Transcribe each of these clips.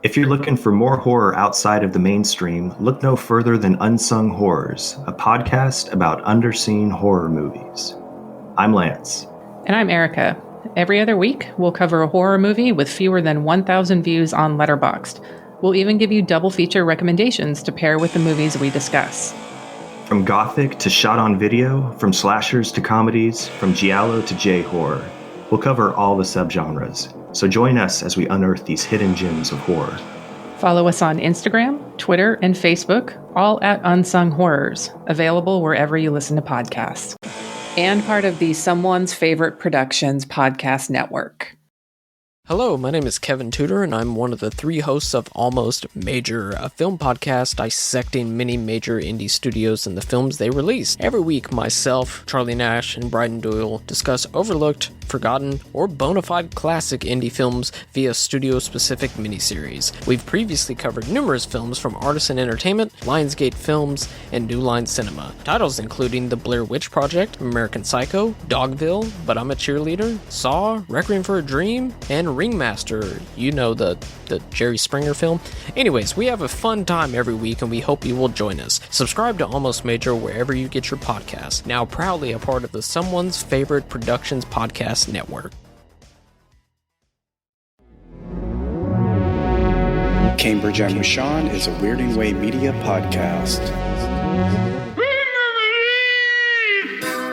If you're looking for more horror outside of the mainstream, look no further than Unsung Horrors, a podcast about underseen horror movies. I'm Lance. And I'm Erica. Every other week, we'll cover a horror movie with fewer than 1,000 views on Letterboxd. We'll even give you double feature recommendations to pair with the movies we discuss. From gothic to shot on video, from slashers to comedies, from giallo to J-horror, we'll cover all the subgenres. So join us as we unearth these hidden gems of horror. Follow us on Instagram, Twitter, and Facebook, all at Unsung Horrors, available wherever you listen to podcasts. And part of the Someone's Favorite Productions podcast network. Hello, my name is Kevin Tudor, and I'm one of the three hosts of Almost Major, a film podcast dissecting many major indie studios and the films they release. Every week, myself, Charlie Nash, and Bryden Doyle discuss overlooked, forgotten, or bona fide classic indie films via studio-specific miniseries. We've previously covered numerous films from Artisan Entertainment, Lionsgate Films, and New Line Cinema. Titles including The Blair Witch Project, American Psycho, Dogville, But I'm a Cheerleader, Saw, Requiem for a Dream, and Ringmaster, you know, the Jerry Springer film. Anyways, we have a fun time every week and we hope you will join us. Subscribe to Almost Major wherever you get your podcasts. Now proudly a part of the Someone's Favorite Productions podcast network. Cambridge and Sean is a Weirding Way media podcast.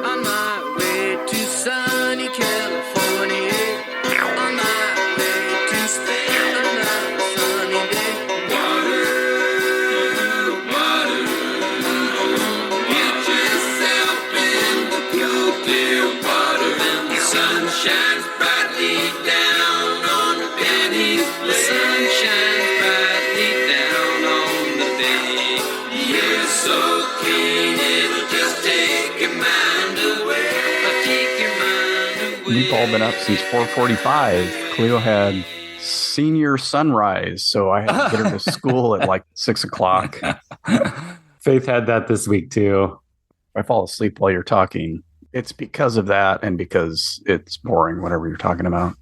On my way to sunny California, on my way to spend another sunny day. Water, get yourself in the cool clear water, and the sun shines brightly down on the pennies. The sun shines brightly down on the day. You're so keen, it'll just take your mind away. Take your mind away. We've all been up since 4:45. Cleo had senior sunrise, so I had to get her to school at like 6 o'clock. Faith had that this week too. If I fall asleep while you're talking, it's because of that and because it's boring, whatever you're talking about.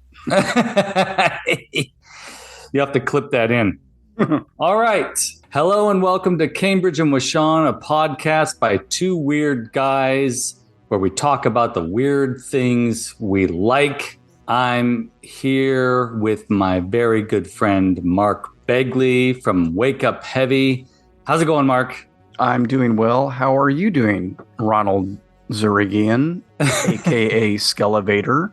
You have to clip that in. All right. Hello and welcome to Cambridge and Washawn, a podcast by two weird guys where we talk about the weird things we like. I'm here with my very good friend, Mark Begley from Wake Up Heavy. How's it going, Mark? I'm doing well. How are you doing, Ronald Zurigian, a.k.a. Skelevator?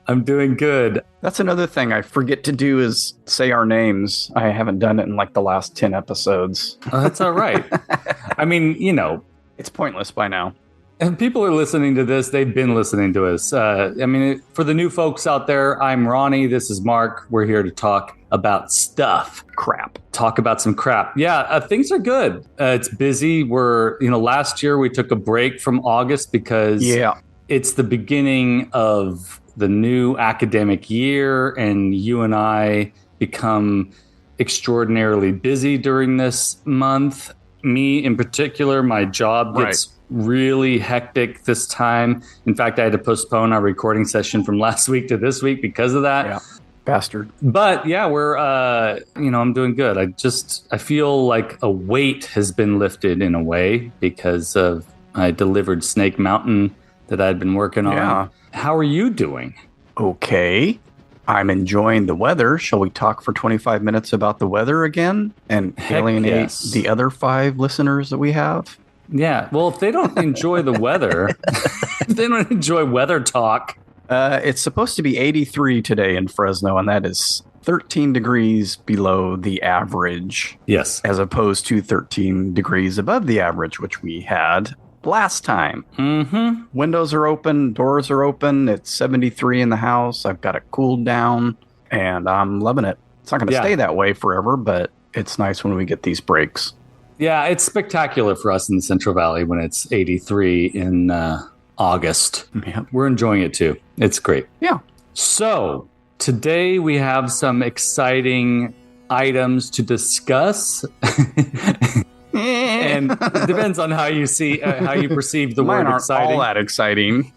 I'm doing good. That's another thing I forget to do is say our names. I haven't done it in like the last 10 episodes. That's all right. I mean, you know, It's pointless by now. and people are listening to this. They've been listening to us. For the new folks out there, I'm Ronnie. This is Mark. We're here to talk about stuff. Crap. Talk about some crap. Yeah, things are good. It's busy. Last year we took a break from August because it's the beginning of the new academic year, and you and I become extraordinarily busy during this month. Me in particular, my job gets really hectic this time. In fact, I had to postpone our recording session from last week to this week because of that. Yeah. Bastard. But yeah, I'm doing good. I feel like a weight has been lifted in a way because I delivered Snake Mountain that I'd been working on. Yeah. How are you doing? Okay. I'm enjoying the weather. Shall we talk for 25 minutes about the weather again and alienate the other 5 listeners that we have? Yeah. Well, if they don't enjoy the weather, if they don't enjoy weather talk. It's supposed to be 83 today in Fresno, and that is 13 degrees below the average. Yes. As opposed to 13 degrees above the average, which we had last time. Mm-hmm. Windows are open, doors are open. It's 73 in the house. I've got it cooled down, and I'm loving it. It's not going to stay that way forever, but it's nice when we get these breaks. Yeah, it's spectacular for us in the Central Valley when it's 83 in August. Yeah. We're enjoying it too. It's great. Yeah. So today we have some exciting items to discuss. And it depends on how you perceive the Mine word aren't exciting. all that exciting.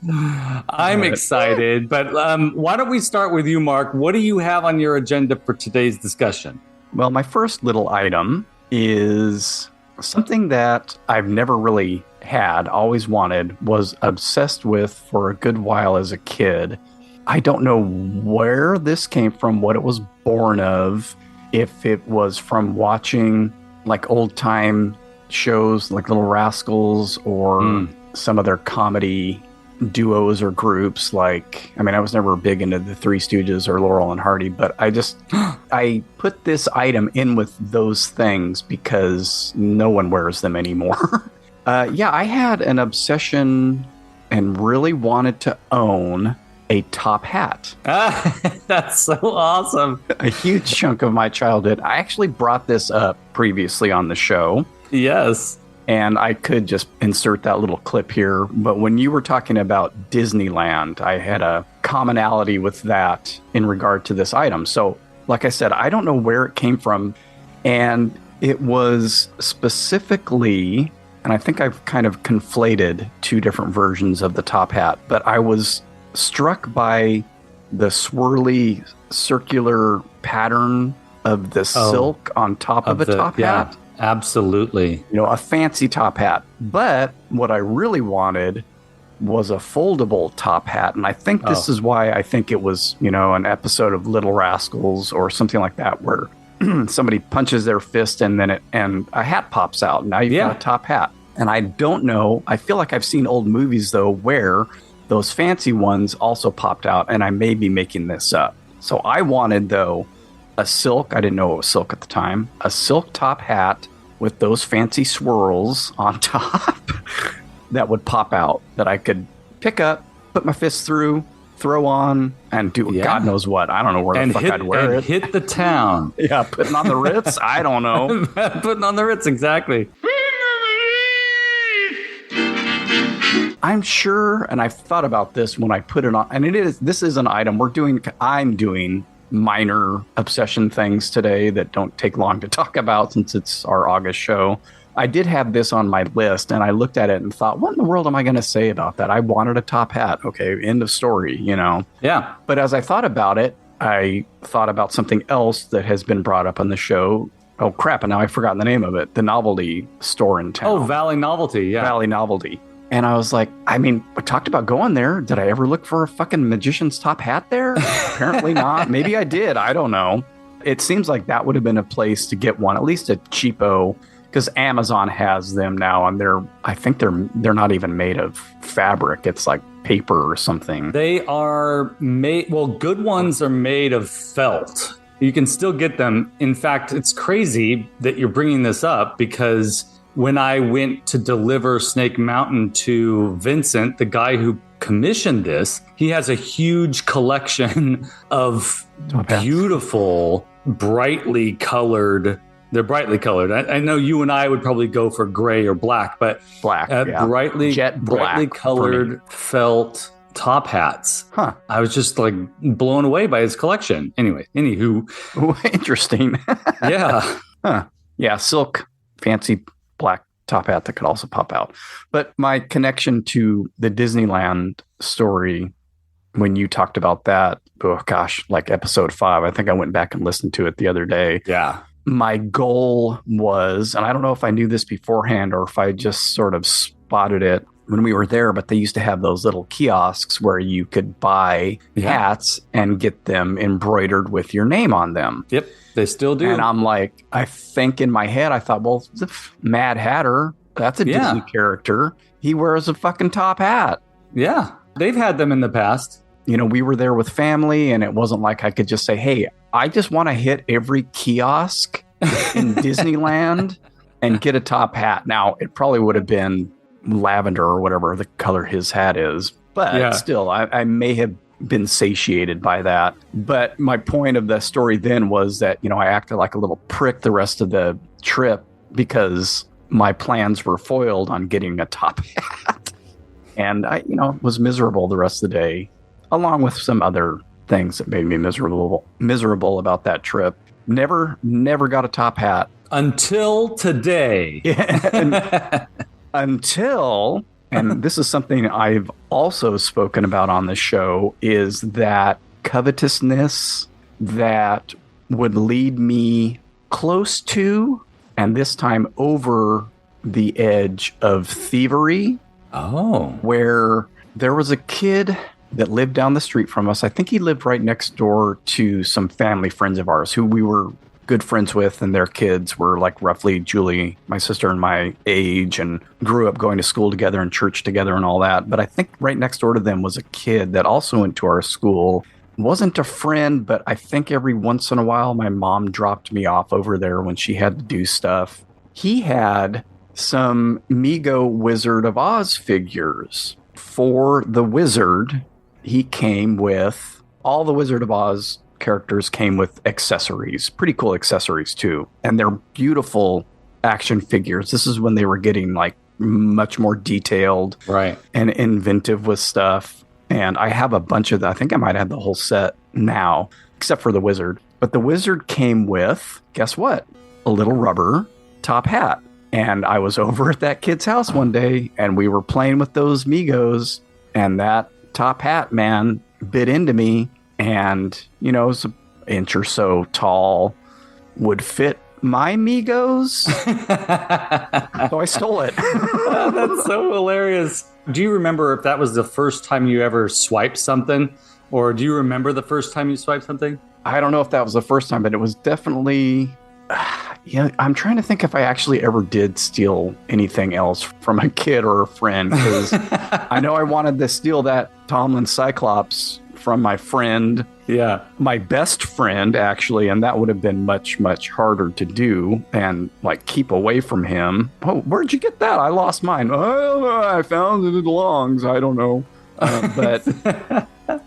I'm excited, but why don't we start with you, Mark? What do you have on your agenda for today's discussion? Well, my first little item is something that I've never really had, always wanted, was obsessed with for a good while as a kid. I don't know where this came from, what it was born of, if it was from watching like old time shows like Little Rascals or some of their comedy duos or groups. Like, I mean, I was never big into the Three Stooges or Laurel and Hardy, but I put this item in with those things because no one wears them anymore. I had an obsession and really wanted to own a top hat. That's so awesome. A huge chunk of my childhood. I actually brought this up previously on the show. Yes. And I could just insert that little clip here. But when you were talking about Disneyland, I had a commonality with that in regard to this item. So, like I said, I don't know where it came from. And it was specifically, and I think I've kind of conflated two different versions of the top hat, but I was struck by the swirly circular pattern of the silk on top of a top hat. Absolutely. You know, a fancy top hat. But what I really wanted was a foldable top hat. And I think this is why I think it was, you know, an episode of Little Rascals or something like that where somebody punches their fist and then and a hat pops out. Now you've got a top hat. And I don't know. I feel like I've seen old movies, though, where those fancy ones also popped out. And I may be making this up. So I wanted, though, a silk. I didn't know it was silk at the time. A silk top hat with those fancy swirls on top that would pop out that I could pick up, put my fist through, throw on, and do God knows what. I don't know where the fuck I'd wear it. Hit the town. Yeah, putting on the Ritz? I don't know. Putting on the Ritz, exactly. I'm sure, and I've thought about this when I put it on, and this is an item I'm doing minor obsession things today that don't take long to talk about since it's our August show. I did have this on my list and I looked at it and thought, what in the world am I going to say about that? I wanted a top hat. Okay, end of story, you know? Yeah. But as I thought about it, I thought about something else that has been brought up on the show. Oh, crap. And now I've forgotten the name of it. The novelty store in town. Oh, Valley Novelty. Yeah. Valley Novelty. And I was like, I mean, we talked about going there. Did I ever look for a fucking magician's top hat there? Apparently not. Maybe I did. I don't know. It seems like that would have been a place to get one, at least a cheapo, because Amazon has them now, and I think they're not even made of fabric. It's like paper or something. They are made, well, good ones are made of felt. You can still get them. In fact, it's crazy that you're bringing this up because when I went to deliver Snake Mountain to Vincent, the guy who commissioned this, he has a huge collection of beautiful, brightly colored. They're brightly colored. I know you and I would probably go for gray or black, but brightly colored felt top hats. Huh. I was just like blown away by his collection. Anyway, anywho. Interesting. Yeah. Huh. Yeah, silk, fancy black top hat that could also pop out. But my connection to the Disneyland story, when you talked about that, oh gosh, like episode 5, I think I went back and listened to it the other day. Yeah. My goal was, and I don't know if I knew this beforehand or if I just sort of spotted it when we were there, but they used to have those little kiosks where you could buy hats and get them embroidered with your name on them. Yep, they still do. And I'm like, I think in my head, I thought, well, the Mad Hatter, that's a Disney character. He wears a fucking top hat. Yeah, they've had them in the past. You know, we were there with family and it wasn't like I could just say, hey, I just want to hit every kiosk in Disneyland and get a top hat. Now, it probably would have been lavender or whatever the color his hat is, but still, I may have been satiated by that. But my point of the story then was that, you know, I acted like a little prick the rest of the trip because my plans were foiled on getting a top hat. And I, you know, was miserable the rest of the day, along with some other things that made me miserable about that trip. Never got a top hat. Until today. Until, and this is something I've also spoken about on the show, is that covetousness that would lead me close to, and this time over the edge of thievery. Oh. Where there was a kid that lived down the street from us. I think he lived right next door to some family friends of ours who we were good friends with, and their kids were like roughly Julie, my sister, and my age, and grew up going to school together and church together and all that. But I think right next door to them was a kid that also went to our school. Wasn't a friend, but I think every once in a while my mom dropped me off over there when she had to do stuff. He had some Mego Wizard of Oz figures. For the wizard, he came with all the Wizard of Oz characters came with accessories, pretty cool accessories too. And they're beautiful action figures. This is when they were getting like much more detailed, right, and inventive with stuff. And I have a bunch of I think I might have the whole set now, except for the wizard. But the wizard came with, guess what? A little rubber top hat. And I was over at that kid's house one day, and we were playing with those Megos, and that top hat, man, bit into me. And, you know, it was an inch or so tall, would fit my Megos. So I stole it. That's so hilarious. Do you remember if that was the first time you ever swiped something? Or do you remember the first time you swiped something? I don't know if that was the first time, but it was definitely... Yeah, I'm trying to think if I actually ever did steal anything else from a kid or a friend. Because I know I wanted to steal that Tomlin Cyclops from my friend. Yeah. My best friend, actually, and that would have been much, much harder to do and like keep away from him. Oh, where'd you get that? I lost mine. Oh, I found it belongs. I don't know. But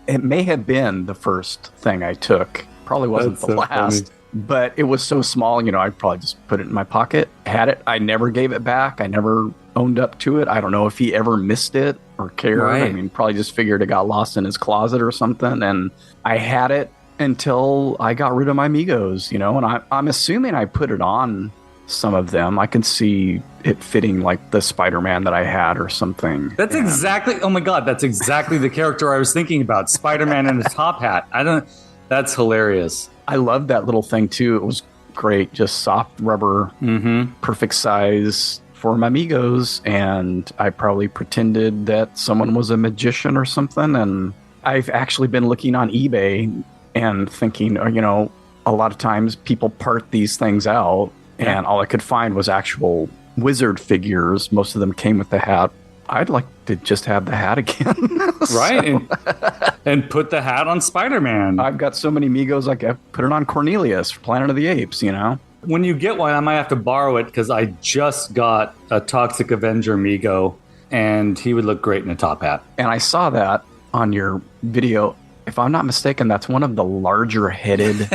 it may have been the first thing I took. Probably wasn't the last. Funny. But it was so small, you know, I'd probably just put it in my pocket, had it. I never gave it back. I never owned up to it. I don't know if he ever missed it or cared. Right. I mean, probably just figured it got lost in his closet or something. And I had it until I got rid of my Megos, you know, and I'm assuming I put it on some of them. I can see it fitting like the Spider-Man that I had or something. That's exactly, oh my God, that's exactly the character I was thinking about. Spider-Man in a top hat. That's hilarious. I loved that little thing too. It was great. Just soft rubber, perfect size for my Megos. And I probably pretended that someone was a magician or something. And I've actually been looking on eBay and thinking, you know, a lot of times people part these things out and all I could find was actual wizard figures. Most of them came with the hat. I'd like to just have the hat again. Right. And put the hat on Spider-Man. I've got so many Megos, I could put it on Cornelius for Planet of the Apes, you know? When you get one, I might have to borrow it because I just got a Toxic Avenger Mego and he would look great in a top hat. And I saw that on your video. If I'm not mistaken, that's one of the larger headed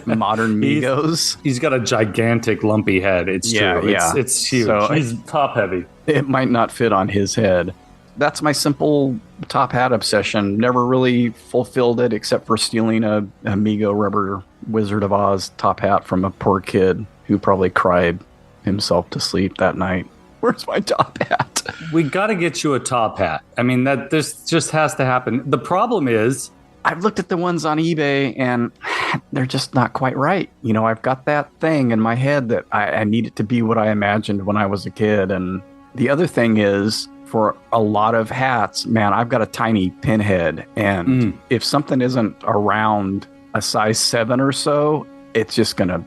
modern Megos. He's got a gigantic lumpy head. It's true. Yeah. It's huge. So he's top heavy. It might not fit on his head. That's my simple top hat obsession. Never really fulfilled it except for stealing a Mego rubber Wizard of Oz top hat from a poor kid who probably cried himself to sleep that night. Where's my top hat? We got to get you a top hat. I mean, this just has to happen. The problem is, I've looked at the ones on eBay and they're just not quite right. You know, I've got that thing in my head that I need it to be what I imagined when I was a kid. And the other thing is, for a lot of hats, man, I've got a tiny pinhead. And if something isn't around a size 7 or so, it's just going to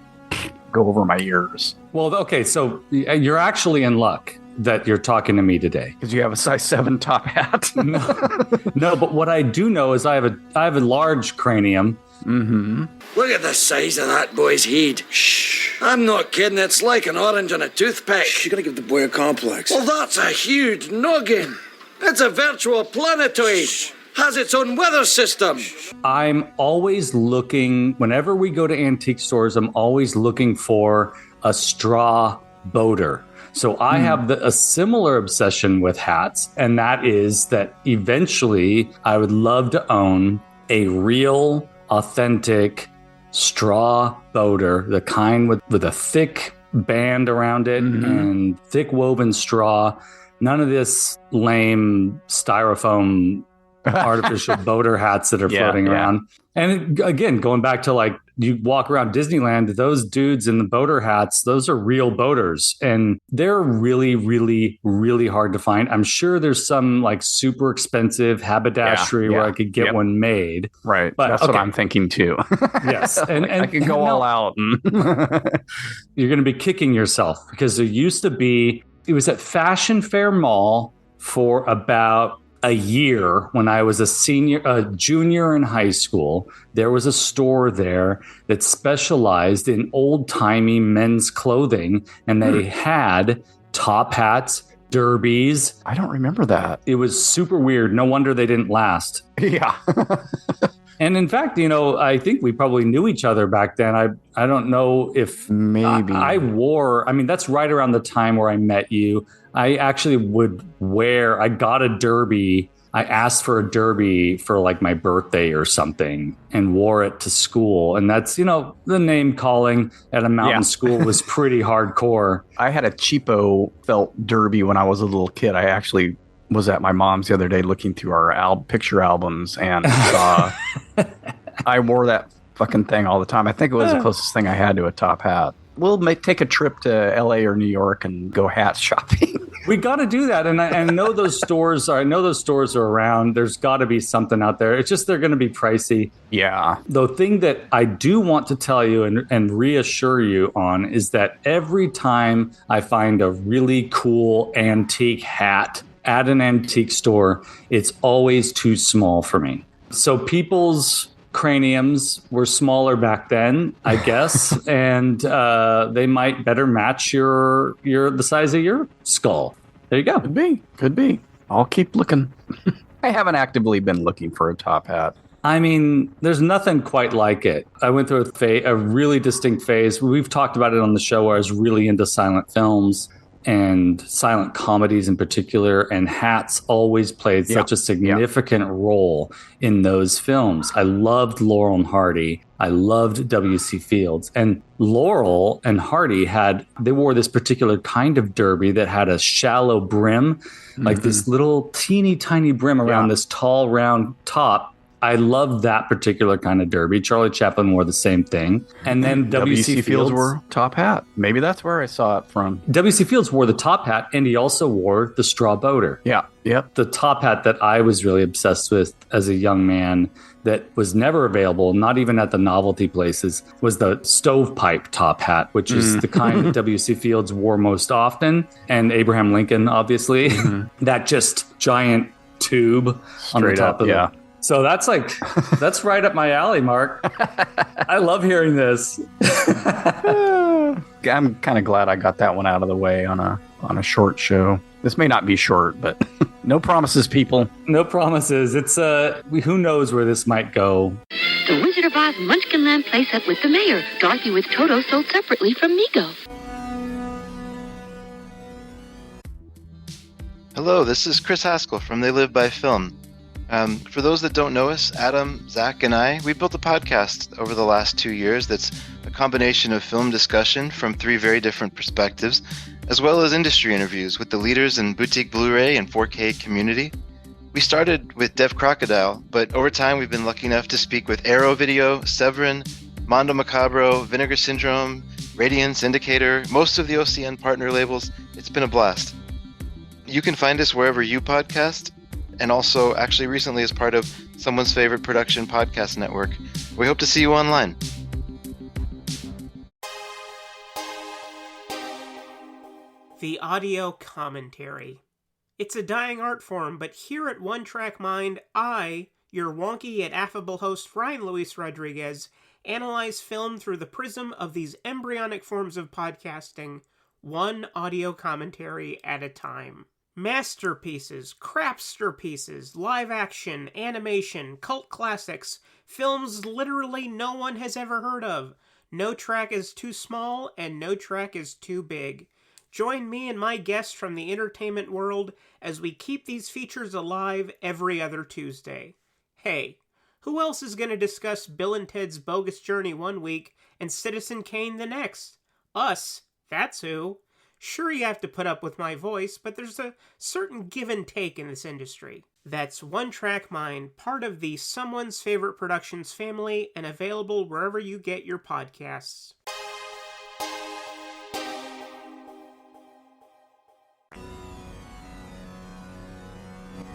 go over my ears. Well, okay, so you're actually in luck that you're talking to me today. Because you have a size 7 top hat. No, but what I do know is I have a large cranium. Mm-hmm. Look at the size of that boy's head. Shh. I'm not kidding. It's like an orange on a toothpick. Shh, you gotta give the boy a complex. Well, that's a huge noggin. It's a virtual planetoid. Has its own weather system. I'm always looking, whenever we go to antique stores, I'm always looking for a straw boater. So I have a similar obsession with hats, and that is that eventually I would love to own a real, authentic straw boater, the kind with a thick band around it and thick woven straw. None of this lame styrofoam artificial boater hats that are floating around. And again, going back to like you walk around Disneyland, those dudes in the boater hats, those are real boaters. And they're really, really, really hard to find. I'm sure there's some like super expensive haberdashery where I could get one made. Right. But that's what I'm thinking too. Yes. And I could go all out. You're going to be kicking yourself because there used to be, it was at Fashion Fair Mall for about a year when I was a junior in high school. There was a store there that specialized in old-timey men's clothing, and they had top hats, derbies. I don't remember that. It was super weird. No wonder they didn't last. Yeah. And in fact, I think we probably knew each other back then. I don't know if maybe I wore, that's right around the time where I met you. I actually I got a derby. I asked for a derby for like my birthday or something and wore it to school. And that's, the name calling at a mountain school was pretty hardcore. I had a cheapo felt derby when I was a little kid. I actually was at my mom's the other day looking through our picture albums and I wore that fucking thing all the time. I think it was the closest thing I had to a top hat. We'll take a trip to LA or New York and go hat shopping. We got to do that. And I know those stores are around. There's got to be something out there. It's just they're going to be pricey. Yeah. The thing that I do want to tell you and reassure you on is that every time I find a really cool antique hat at an antique store, it's always too small for me. So people's craniums were smaller back then, I guess, and they might better match the size of your skull. There you go. Could be. I'll keep looking. I haven't actively been looking for a top hat. There's nothing quite like it. I went through a really distinct phase. We've talked about it on the show where I was really into silent films and silent comedies in particular, and hats always played such a significant role in those films. I loved Laurel and Hardy. I loved W.C. Fields. And Laurel and Hardy they wore this particular kind of derby that had a shallow brim, like this little teeny tiny brim around this tall round top. I loved that particular kind of derby. Charlie Chaplin wore the same thing. And then W.C. Fields wore top hat. Maybe that's where I saw it from. W.C. Fields wore the top hat, and he also wore the straw boater. Yeah. Yep. The top hat that I was really obsessed with as a young man that was never available, not even at the novelty places, was the stovepipe top hat, which is the kind that W.C. Fields wore most often. And Abraham Lincoln, obviously. That just giant tube on the top of it. So that's right up my alley, Mark. I love hearing this. I'm kind of glad I got that one out of the way on a short show. This may not be short, but no promises, people. No promises. It's who knows where this might go. The Wizard of Oz Munchkinland plays up with the mayor. Dorothy with Toto sold separately from Migo. Hello, this is Chris Haskell from They Live by Film. For those that don't know us, Adam, Zach, and I, we built a podcast over the last 2 years that's a combination of film discussion from 3 very different perspectives, as well as industry interviews with the leaders in boutique Blu-ray and 4K community. We started with Deaf Crocodile, but over time we've been lucky enough to speak with Arrow Video, Severin, Mondo Macabro, Vinegar Syndrome, Radiance, Indicator, most of the OCN partner labels. It's been a blast. You can find us wherever you podcast, and also actually recently as part of Someone's Favorite Production Podcast Network. We hope to see you online. The audio commentary. It's a dying art form, but here at One Track Mind, I, your wonky yet affable host Ryan Luis Rodriguez, analyze film through the prism of these embryonic forms of podcasting, one audio commentary at a time. Masterpieces, crapster pieces, live action, animation, cult classics, films literally no one has ever heard of. No track is too small and no track is too big. Join me and my guests from the entertainment world as we keep these features alive every other Tuesday. Hey, who else is going to discuss Bill and Ted's Bogus Journey one week and Citizen Kane the next? Us, that's who. Sure, you have to put up with my voice, but there's a certain give and take in this industry. That's One Track Mind, part of the Someone's Favorite Productions family and available wherever you get your podcasts.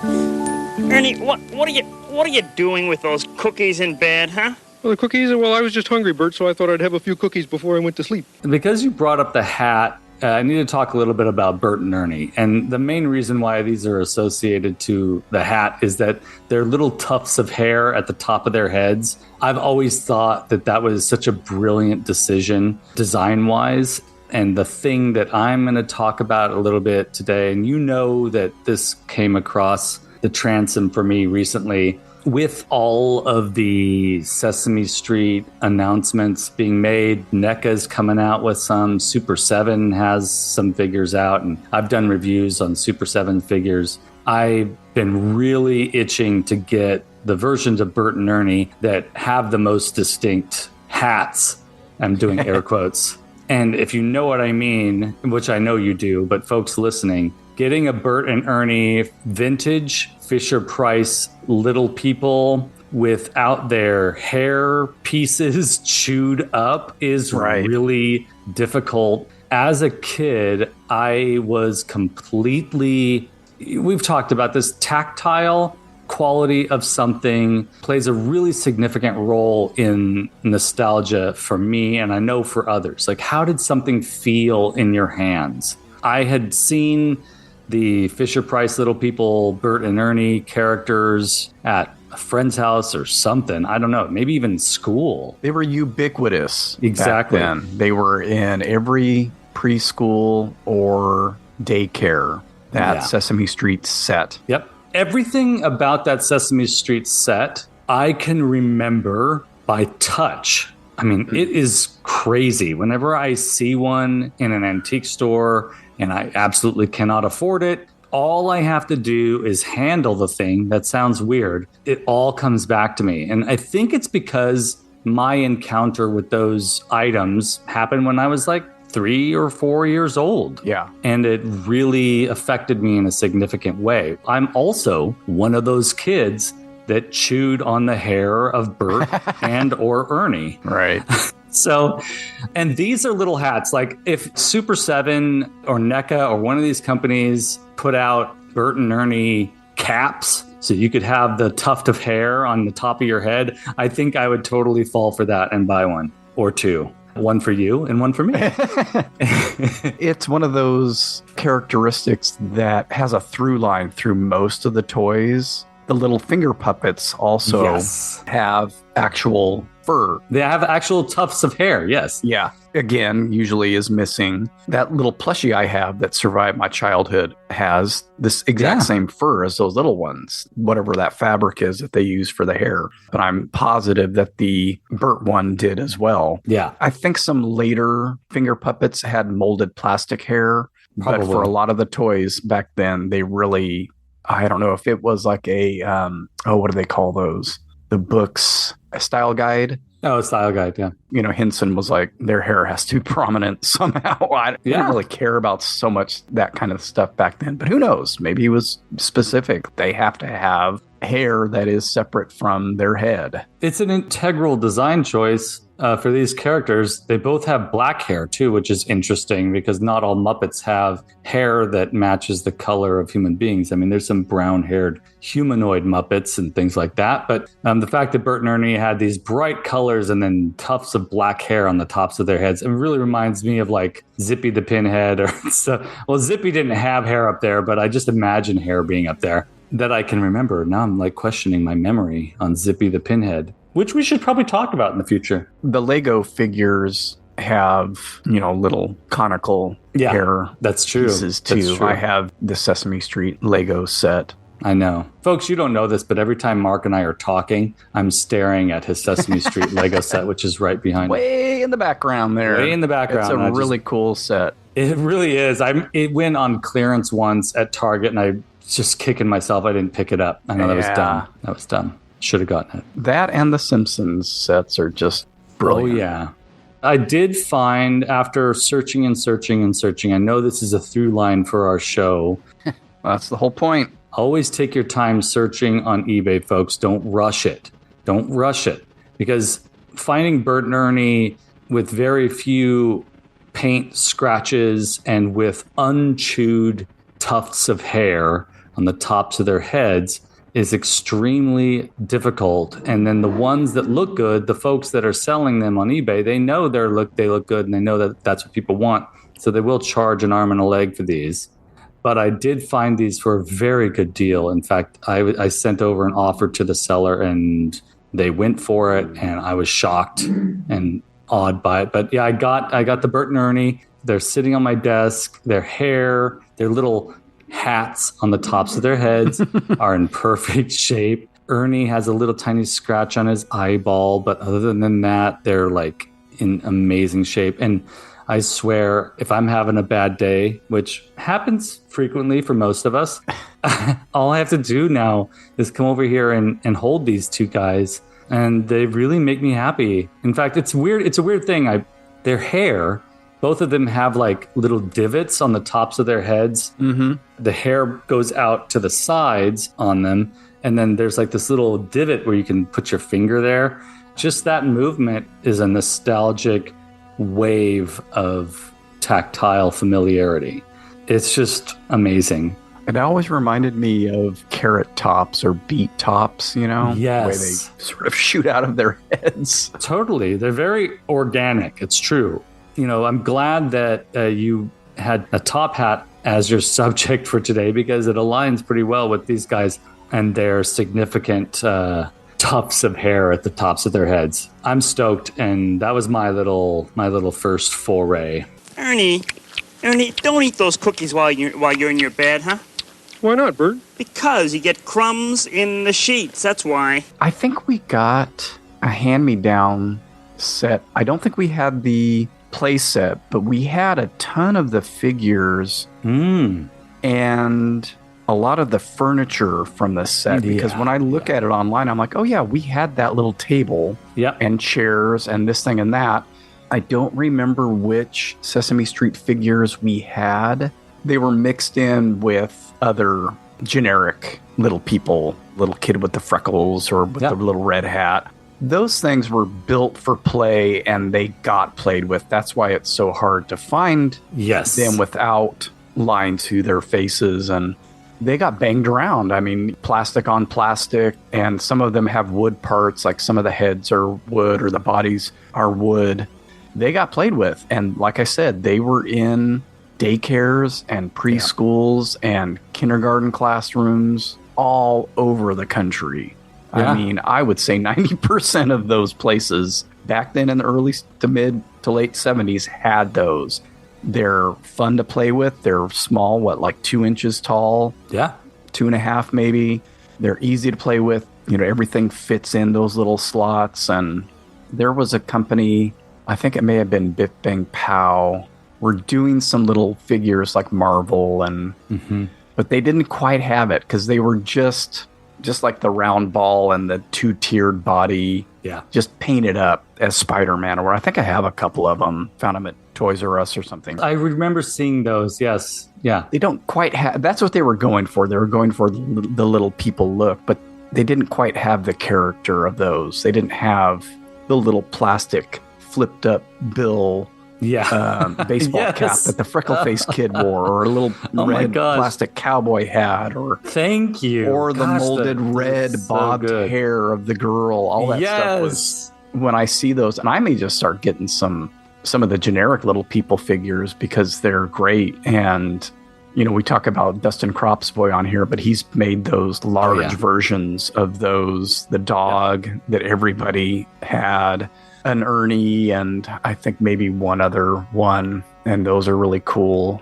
Ernie, what are you doing with those cookies in bed, huh? Well, the cookies? Well, I was just hungry, Bert, so I thought I'd have a few cookies before I went to sleep. Because you brought up the hat, I need to talk a little bit about Bert and Ernie. And the main reason why these are associated to the hat is that they're little tufts of hair at the top of their heads. I've always thought that was such a brilliant decision, design-wise. And the thing that I'm going to talk about a little bit today, and you know that this came across the transom for me recently, with all of the Sesame Street announcements being made. NECA's coming out with some. Super 7 has some figures out, and I've done reviews on Super 7 figures. I've been really itching to get the versions of Bert and Ernie that have the most distinct hats. I'm doing air quotes. And if you know what I mean, which I know you do, but folks listening, getting a Bert and Ernie vintage Fisher-Price little people without their hair pieces chewed up is really difficult. As a kid, I was completely, we've talked about this, tactile quality of something plays a really significant role in nostalgia for me, and I know for others. Like, how did something feel in your hands? I had seen the Fisher-Price Little People, Bert and Ernie characters at a friend's house or something. I don't know, maybe even school. They were ubiquitous. Exactly. Back then. They were in every preschool or daycare, that Sesame Street set. Yep. Everything about that Sesame Street set, I can remember by touch. I mean, it is crazy. Whenever I see one in an antique store and I absolutely cannot afford it, all I have to do is handle the thing. That sounds weird. It all comes back to me. And I think it's because my encounter with those items happened when I was like 3 or 4 years old. Yeah. And it really affected me in a significant way. I'm also one of those kids that chewed on the hair of Bert and or Ernie. Right. So, and these are little hats. Like if Super 7 or NECA or one of these companies put out Bert and Ernie caps so you could have the tuft of hair on the top of your head, I think I would totally fall for that and buy one or two. One for you and one for me. It's one of those characteristics that has a through line through most of the toys. The little finger puppets also have actual fur. They have actual tufts of hair, yes. Yeah. Again, usually is missing. That little plushie I have that survived my childhood has this exact same fur as those little ones, whatever that fabric is that they use for the hair. But I'm positive that the Bert one did as well. Yeah. I think some later finger puppets had molded plastic hair, but for a lot of the toys back then, they really, I don't know if it was like a, what do they call those? The books, a style guide. Oh, a style guide, yeah. You know, Henson was like, their hair has to be prominent somehow. I didn't really care about so much that kind of stuff back then. But who knows? Maybe he was specific. They have to have hair that is separate from their head. It's an integral design choice for these characters. They both have black hair, too, which is interesting because not all Muppets have hair that matches the color of human beings. I mean, there's some brown-haired humanoid Muppets and things like that. But the fact that Bert and Ernie had these bright colors and then tufts of black hair on the tops of their heads, it really reminds me of like Zippy the Pinhead. Well, Zippy didn't have hair up there, but I just imagine hair being up there that I can remember. Now I'm like questioning my memory on Zippy the Pinhead, which we should probably talk about in the future. The Lego figures have, you know, little conical hair that's true. pieces too. That's true. I have the Sesame Street Lego set. I know. Folks, you don't know this, but every time Mark and I are talking, I'm staring at his Sesame Street Lego set, which is right behind Way in the background there. Way in the background. It's a really cool set. It really is. It went on clearance once at Target, and I just kicking myself I didn't pick it up. I know that was dumb. Should have gotten it. That and the Simpsons sets are just brilliant. Oh, yeah. I did find, after searching and searching and searching, I know this is a through line for our show. That's the whole point. Always take your time searching on eBay, folks. Don't rush it. Don't rush it. Because finding Bert and Ernie with very few paint scratches and with unchewed tufts of hair on the tops of their heads is extremely difficult. And then the ones that look good, the folks that are selling them on eBay, they know they look good, and they know that that's what people want. So they will charge an arm and a leg for these. But I did find these for a very good deal. In fact, I sent over an offer to the seller, and they went for it, and I was shocked and awed by it. But yeah, I got the Bert and Ernie. They're sitting on my desk. Their hair, their little hats on the tops of their heads are in perfect shape. Ernie has a little tiny scratch on his eyeball, but other than that, they're like in amazing shape. And I swear, if I'm having a bad day, which happens frequently for most of us, all I have to do now is come over here and hold these two guys, and they really make me happy. In fact, it's weird. It's a weird thing. Their hair, both of them have like little divots on the tops of their heads. Mm-hmm. The hair goes out to the sides on them, and then there's like this little divot where you can put your finger there. Just that movement is a nostalgic wave of tactile familiarity. It's just amazing. It always reminded me of carrot tops or beet tops, you know? Yes. The way they sort of shoot out of their heads. Totally. They're very organic. It's true. You know, I'm glad that you had a top hat as your subject for today, because it aligns pretty well with these guys and their significant tufts of hair at the tops of their heads. I'm stoked, and that was my little first foray. Ernie, don't eat those cookies while you're in your bed, huh? Why not, Bert? Because you get crumbs in the sheets, that's why. I think we got a hand-me-down set. I don't think we had the play set, but we had a ton of the figures and a lot of the furniture from the set, because when I look at it online, I'm like, oh yeah, we had that little table and chairs and this thing and that. I don't remember which Sesame Street figures we had. They were mixed in with other generic little people, little kid with the freckles or with the little red hat. Those things were built for play, and they got played with. That's why it's so hard to find them without lines to their faces, and they got banged around. I mean, plastic on plastic, and some of them have wood parts, like some of the heads are wood or the bodies are wood. They got played with, and like I said, they were in daycares and preschools and kindergarten classrooms all over the country. I mean, I would say 90% of those places back then in the early to mid to late 70s had those. They're fun to play with. They're small, like 2 inches tall? Yeah. 2.5 maybe. They're easy to play with. You know, everything fits in those little slots. And there was a company, I think it may have been Biff Bang Pow, were doing some little figures like Marvel, and but they didn't quite have it because they were just like the round ball and the 2-tiered body, just painted up as Spider-Man. Or I think I have a couple of them. Found them at Toys R Us or something. I remember seeing those. Yes, yeah. They don't quite have. That's what they were going for. They were going for the little people look, but they didn't quite have the character of those. They didn't have the little plastic flipped up bill. Baseball cap that the freckle-faced kid wore, or a little red plastic cowboy hat, or or the molded red bobbed hair of the girl. All that stuff was, when I see those, and I may just start getting some of the generic little people figures because they're great. And you know, we talk about Dustin Crop's boy on here, but he's made those large versions of those, the dog that everybody had, an Ernie, and I think maybe one other one, and those are really cool.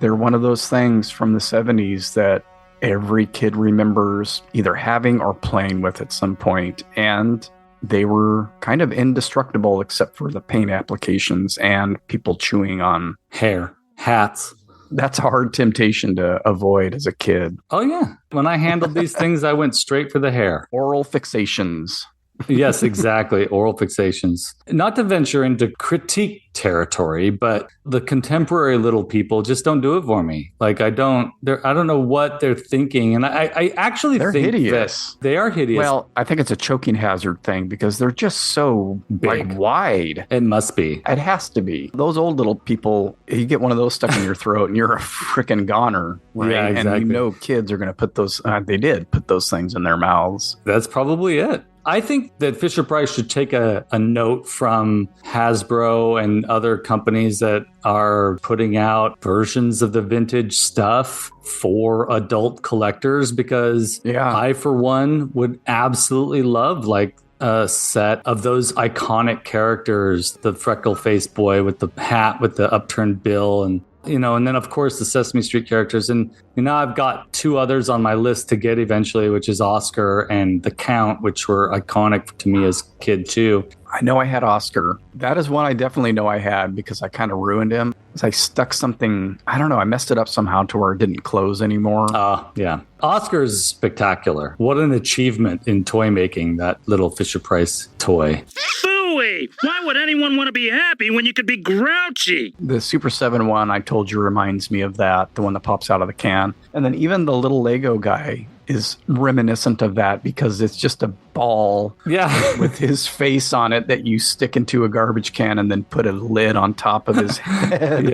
They're one of those things from the 70s that every kid remembers either having or playing with at some point, and they were kind of indestructible except for the paint applications and people chewing on hair, hats. That's a hard temptation to avoid as a kid. Oh yeah, when I handled these things, I went straight for the hair. Oral fixations. Yes, exactly. Oral fixations. Not to venture into critique territory, but the contemporary little people just don't do it for me. Like I don't know what they're thinking. And I actually they're think hideous. That they are hideous. Well, I think it's a choking hazard thing because they're just so big. Like wide. It must be. It has to be. Those old little people, you get one of those stuck in your throat and you're a freaking goner. Right? Yeah, exactly. And kids are going to put those, they did put those things in their mouths. That's probably it. I think that Fisher-Price should take a note from Hasbro and other companies that are putting out versions of the vintage stuff for adult collectors, because I, for one, would absolutely love like a set of those iconic characters, the freckle-faced boy with the hat with the upturned bill, and and then, of course, the Sesame Street characters. And, I've got 2 others on my list to get eventually, which is Oscar and the Count, which were iconic to me as a kid, too. I know I had Oscar. That is one I definitely know I had because I kind of ruined him. I stuck something, I don't know, I messed it up somehow to where it didn't close anymore. Yeah. Oscar's spectacular. What an achievement in toy making, that little Fisher-Price toy. Phooey! Why would anyone want to be happy when you could be grouchy? The Super 7 one I told you reminds me of that, the one that pops out of the can. And then even the little Lego guy is reminiscent of that because it's just a ball with his face on it that you stick into a garbage can and then put a lid on top of his head.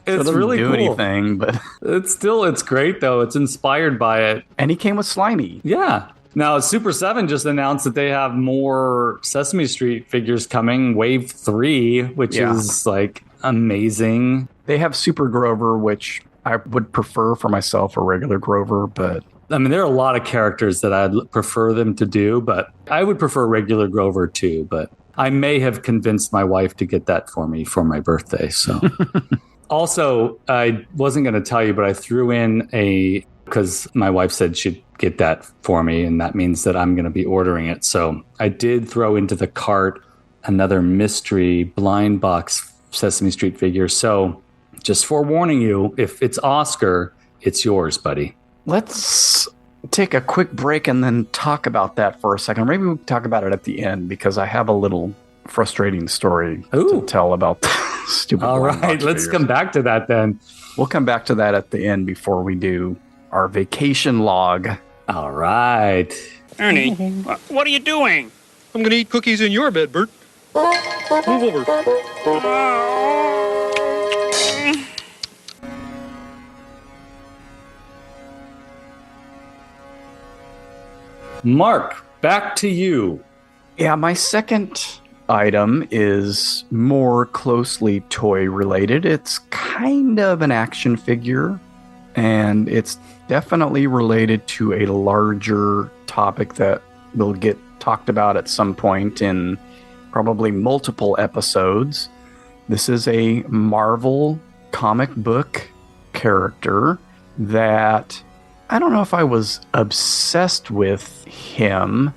It's really do cool. Anything, but it's great though. It's inspired by it. And he came with Slimy. Yeah. Now, Super 7 just announced that they have more Sesame Street figures coming, Wave 3, which is like amazing. They have Super Grover, which I would prefer for myself, a regular Grover, but I mean, there are a lot of characters that I'd prefer them to do, but I would prefer regular Grover too. But I may have convinced my wife to get that for me for my birthday. So, also, I wasn't going to tell you, but I threw in because my wife said she'd get that for me, and that means that I'm going to be ordering it. So I did throw into the cart another mystery blind box Sesame Street figure. So just forewarning you, if it's Oscar, it's yours, buddy. Let's take a quick break and then talk about that for a second. Maybe we'll talk about it at the end because I have a little frustrating story to tell about the stupid. All right, let's come back to that then. We'll come back to that at the end before we do our vacation log. All right. Ernie, what are you doing? I'm going to eat cookies in your bed, Bert. Move over. Mark, back to you. Yeah, my second item is more closely toy related. It's kind of an action figure, and it's definitely related to a larger topic that will get talked about at some point in probably multiple episodes. This is a Marvel comic book character that I don't know if I was obsessed with him,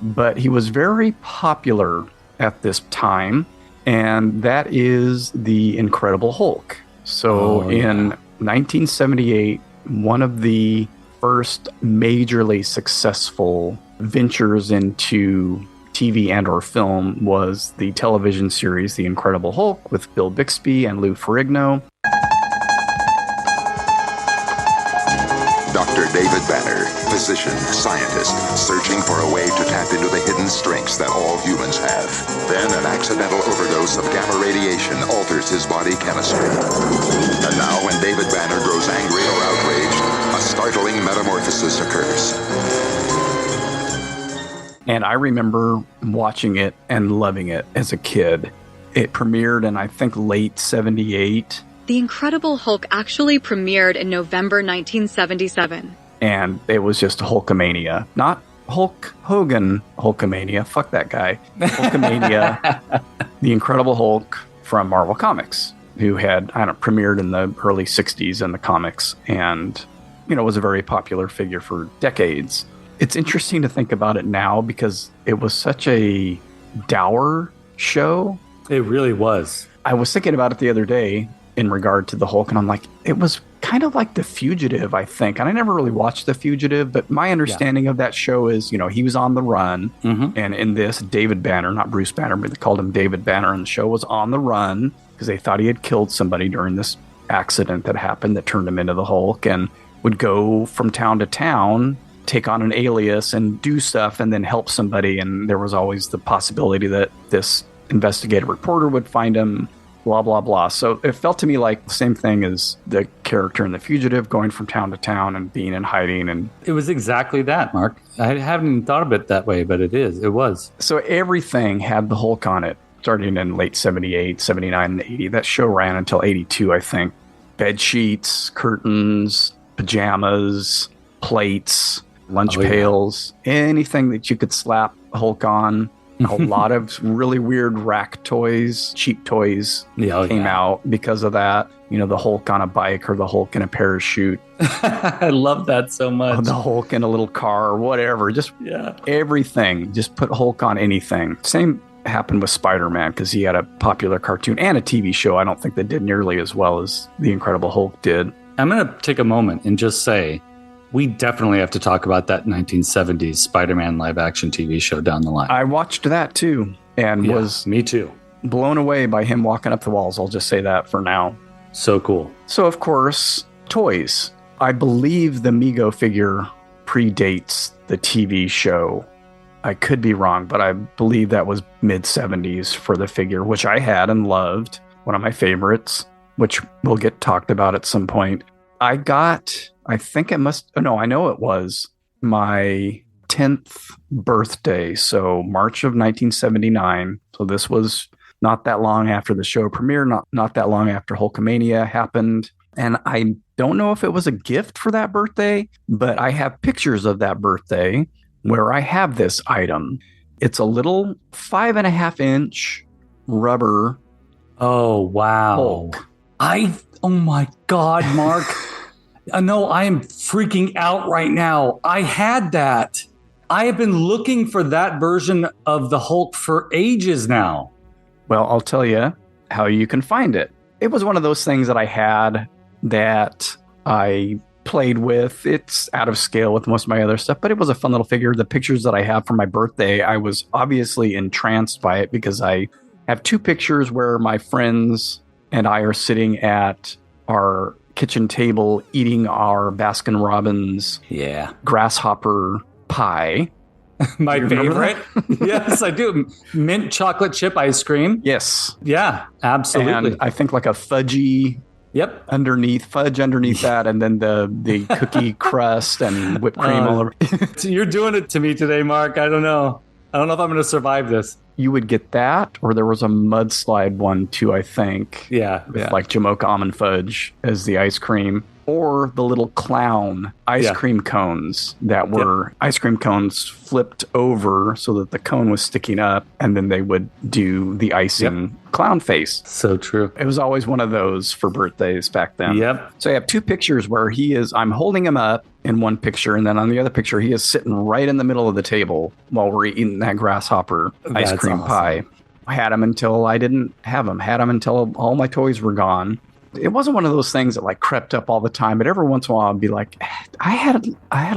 but he was very popular at this time, and that is the Incredible Hulk. So in 1978, one of the first majorly successful ventures into TV and or film was the television series The Incredible Hulk with Bill Bixby and Lou Ferrigno. Dr. David Banner, physician, scientist, searching for a way to tap into the hidden strengths that all humans have. Then an accidental overdose of gamma radiation alters his body chemistry. And now when David Banner grows angry or outraged, a startling metamorphosis occurs. And I remember watching it and loving it as a kid. It premiered in, I think, late 78. The Incredible Hulk actually premiered in November 1977. And it was just Hulkamania. Not Hulk Hogan Hulkamania. Fuck that guy. Hulkamania, the Incredible Hulk from Marvel Comics, who had, premiered in the early 60s in the comics and, was a very popular figure for decades. It's interesting to think about it now because it was such a dour show. It really was. I was thinking about it the other day in regard to the Hulk, and I'm like, it was kind of like The Fugitive, I think. And I never really watched The Fugitive, but my understanding of that show is, he was on the run. And in this, David Banner, not Bruce Banner, but they called him David Banner, and the show was on the run because they thought he had killed somebody during this accident that happened that turned him into the Hulk, and would go from town to town, take on an alias and do stuff and then help somebody. And there was always the possibility that this investigative reporter would find him, blah, blah, blah. So it felt to me like the same thing as the character in The Fugitive, going from town to town and being in hiding. And it was exactly that, Mark. I haven't even thought of it that way, but it was. So everything had the Hulk on it, starting in late 78, 79, and 80. That show ran until 82, I think. Bed sheets, curtains, pajamas, plates, lunch pails, anything that you could slap Hulk on. A lot of really weird rack toys, cheap toys came out because of that. The Hulk on a bike or the Hulk in a parachute. I love that so much. Or the Hulk in a little car or whatever. Just everything. Just put Hulk on anything. Same happened with Spider-Man because he had a popular cartoon and a TV show. I don't think that did nearly as well as The Incredible Hulk did. I'm going to take a moment and just say, we definitely have to talk about that 1970s Spider-Man live-action TV show down the line. I watched that too and was me too blown away by him walking up the walls. I'll just say that for now. So cool. So, of course, toys. I believe the Mego figure predates the TV show. I could be wrong, but I believe that was mid-70s for the figure, which I had and loved. One of my favorites, which will get talked about at some point. I know it was my 10th birthday, so March of 1979. So this was not that long after the show premiered, not that long after Hulkamania happened. And I don't know if it was a gift for that birthday, but I have pictures of that birthday where I have this item. It's a little 5.5-inch rubber. Oh, wow. Hulk. Oh my God, Mark. No, I am freaking out right now. I had that. I have been looking for that version of the Hulk for ages now. Well, I'll tell you how you can find it. It was one of those things that I had that I played with. It's out of scale with most of my other stuff, but it was a fun little figure. The pictures that I have from my birthday, I was obviously entranced by it because I have 2 pictures where my friends and I are sitting at our kitchen table eating our Baskin-Robbins grasshopper pie. My favorite. Yes, I do. Mint chocolate chip ice cream. Yes. Yeah, absolutely. And I think like a fudgy fudge underneath that, and then the cookie crust and whipped cream all over. You're doing it to me today, Mark. I don't know if I'm going to survive this. You would get that, or there was a mudslide one too, I think. With like Jamocha almond fudge as the ice cream. Or the little clown ice cream cones that were ice cream cones flipped over so that the cone was sticking up, and then they would do the icing clown face. So true. It was always one of those for birthdays back then. Yep. So I have 2 pictures where I'm holding him up in one picture, and then on the other picture, he is sitting right in the middle of the table while we're eating that grasshopper ice cream pie. I had him until I didn't have him. Had him until all my toys were gone. It wasn't one of those things that like crept up all the time, but every once in a while I'd be like, I had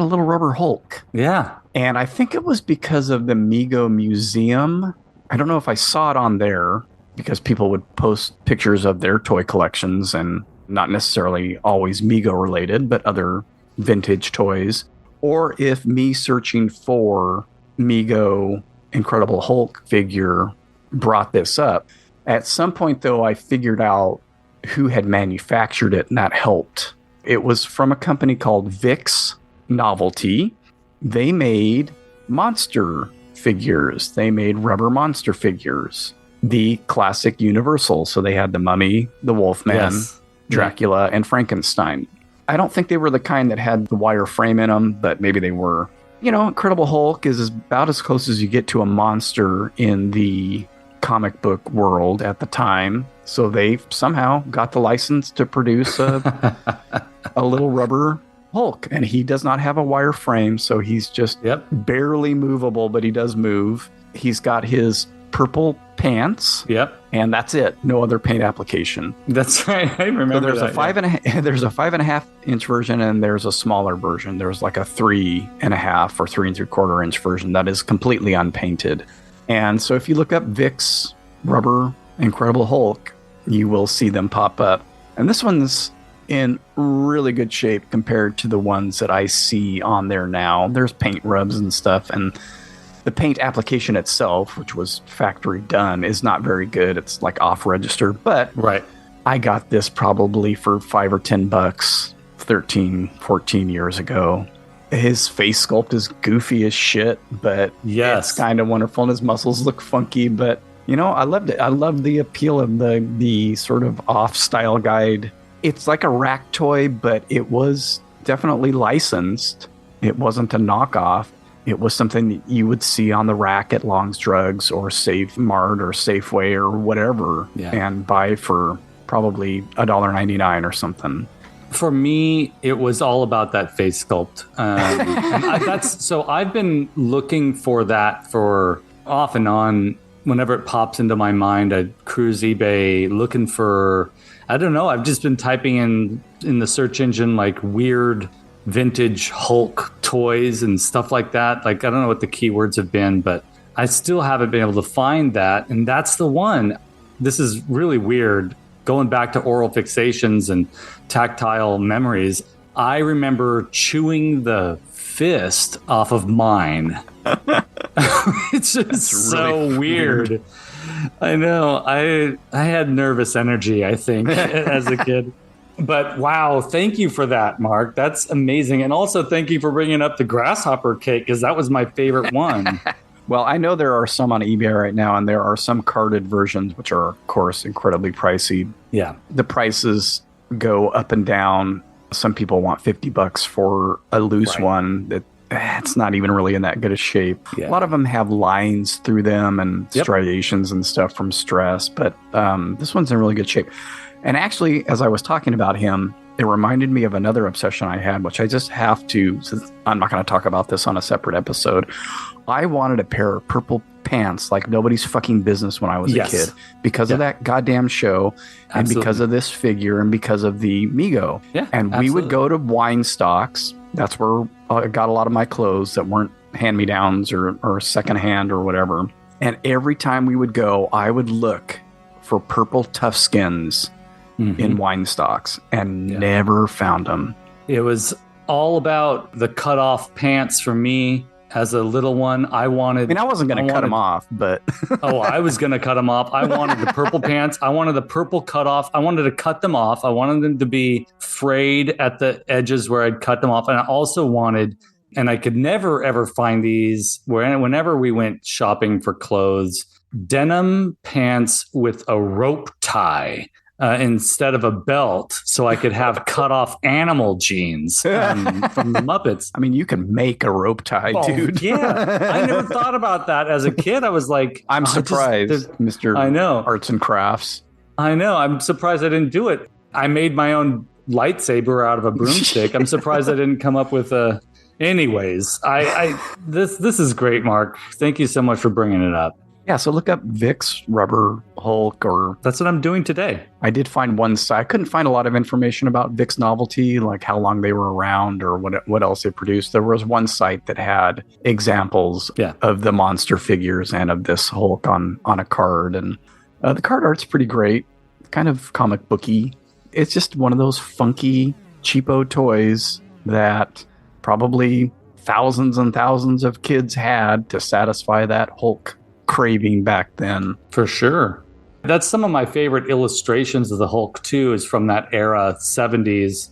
a little rubber Hulk. Yeah. And I think it was because of the Mego Museum. I don't know if I saw it on there because people would post pictures of their toy collections, and not necessarily always Mego related, but other vintage toys. Or if me searching for Mego Incredible Hulk figure brought this up. At some point though, I figured out who had manufactured it, and that helped. It was from a company called Vix Novelty. They made monster figures. They made rubber monster figures. The classic Universal. So they had the Mummy, the Wolfman, Dracula, and Frankenstein. I don't think they were the kind that had the wire frame in them, but maybe they were. Incredible Hulk is about as close as you get to a monster in the comic book world at the time. So they somehow got the license to produce a little rubber Hulk, and he does not have a wire frame, so he's just barely movable, but he does move. He's got his purple pants. Yep. And that's it. No other paint application. That's right. I remember so there's that. There's a 5.5 inch version, and there's a smaller version. There's like a 3.5 or 3 3/4 inch version that is completely unpainted. And so if you look up Vic's Rubber Incredible Hulk, you will see them pop up. And this one's in really good shape compared to the ones that I see on there now. There's paint rubs and stuff, and the paint application itself, which was factory done, is not very good. It's like off register, but I got this probably for $5 or $10 13, 14 years ago. His face sculpt is goofy as shit, but it's kind of wonderful, and his muscles look funky, but you know, I loved it. I loved the appeal of the sort of off-style guide. It's like a rack toy, but it was definitely licensed. It wasn't a knockoff. It was something that you would see on the rack at Long's Drugs or Save Mart or Safeway or whatever and buy for probably $1.99 or something. For me, it was all about that face sculpt. So I've been looking for that for off and on. Whenever it pops into my mind, I'd cruise eBay looking for, I don't know, I've just been typing in the search engine like weird vintage Hulk toys and stuff like that. Like, I don't know what the keywords have been, but I still haven't been able to find that. And that's the one. This is really weird. Going back to oral fixations and tactile memories, I remember chewing the fist off of mine. It's just so weird. I know. I had nervous energy, I think, as a kid. But wow, thank you for that, Mark. That's amazing. And also thank you for bringing up the grasshopper cake, because that was my favorite one. Well, I know there are some on eBay right now, and there are some carded versions, which are, of course, incredibly pricey. Yeah. The prices go up and down. Some people want $50 for a loose one that it's not even really in that good a shape. Yeah. A lot of them have lines through them and striations and stuff from stress, but this one's in really good shape. And actually, as I was talking about him, it reminded me of another obsession I had, which I just have to, I'm not going to talk about this on a separate episode. I wanted a pair of purple pants like nobody's fucking business when I was a kid, because of that goddamn show and because of this figure and because of the Mego. Yeah, and we would go to wine stocks. That's where I got a lot of my clothes that weren't hand-me-downs or secondhand or whatever. And every time we would go, I would look for purple Toughskins in wine stocks and never found them. It was all about the cut-off pants for me. As a little one, I wasn't going to cut them off, but... I was going to cut them off. I wanted the purple pants. I wanted the purple cutoff. I wanted to cut them off. I wanted them to be frayed at the edges where I'd cut them off. And I also wanted, and I could never, ever find these, whenever we went shopping for clothes, denim pants with a rope tie. Instead of a belt, so I could have cut off animal jeans from the Muppets. I mean, you can make a rope tie, dude. Yeah, I never thought about that as a kid. I was like, I'm surprised, Mr. I know. Arts and Crafts. I know. I'm surprised I didn't do it. I made my own lightsaber out of a broomstick. I'm surprised I didn't come up with a. Anyways, this is great, Mark. Thank you so much for bringing it up. Yeah, so look up Vic's Rubber Hulk, or... That's what I'm doing today. I did find one site. I couldn't find a lot of information about Vic's Novelty, like how long they were around or what else they produced. There was one site that had examples of the monster figures and of this Hulk on a card. And the card art's pretty great, kind of comic booky. It's just one of those funky, cheapo toys that probably thousands and thousands of kids had to satisfy that Hulk craving back then. For sure. That's some of my favorite illustrations of the Hulk too, is from that era, 70s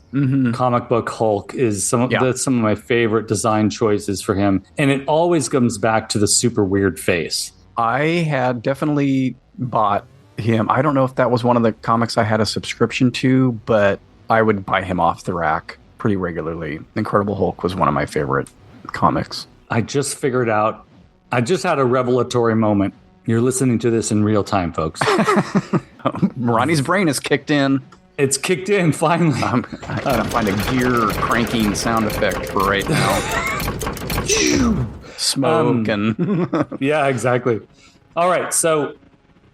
comic book Hulk is that's some of my favorite design choices for him. And it always comes back to the super weird face. I had definitely bought him. I don't know if that was one of the comics I had a subscription to, but I would buy him off the rack pretty regularly. Incredible Hulk was one of my favorite comics. I just figured out, I just had a revelatory moment. You're listening to this in real time, folks. Ronnie's brain is kicked in. It's kicked in, finally. I gotta find a gear cranking sound effect for right now. Smoke and... Yeah, exactly. All right, so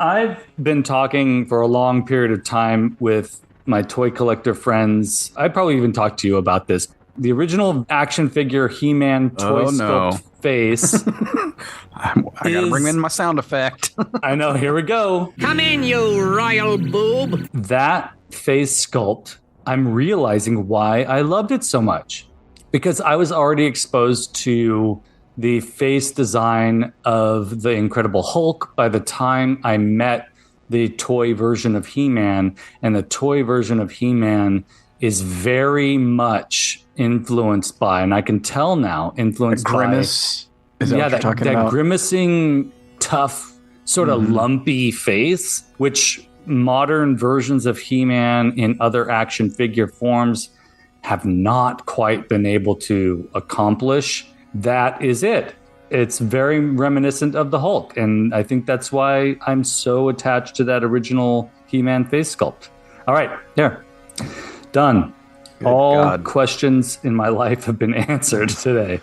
I've been talking for a long period of time with my toy collector friends. I probably even talked to you about this. The original action figure He-Man toy sculpt face. I gotta bring in my sound effect. I know, here we go. Come in, you royal boob. That face sculpt, I'm realizing why I loved it so much. Because I was already exposed to the face design of the Incredible Hulk by the time I met the toy version of He-Man. And the toy version of He-Man is very much influenced by, and I can tell now, influenced by... Grimace? Is that what you're talking about? That grimacing, tough, sort of lumpy face, which modern versions of He-Man in other action figure forms have not quite been able to accomplish. That is it. It's very reminiscent of the Hulk. And I think that's why I'm so attached to that original He-Man face sculpt. All right, there. Done. All questions in my life have been answered today.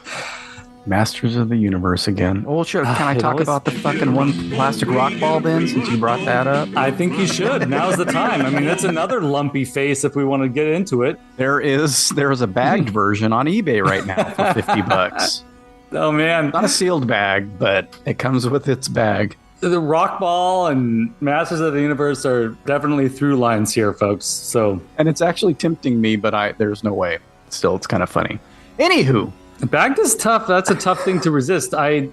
Masters of the Universe again. Well, sure. Can I talk about the fucking one plastic rock ball then, since you brought that up? I think you should. Now's the time. I mean, that's another lumpy face if we want to get into it. There is a bagged version on eBay right now for $50. Oh, man. Not a sealed bag, but it comes with its bag. The rock ball and Masters of the Universe are definitely through lines here, folks. So, and it's actually tempting me, but there's no way. Still, it's kind of funny. Anywho. Bagged is tough. That's a tough thing to resist. I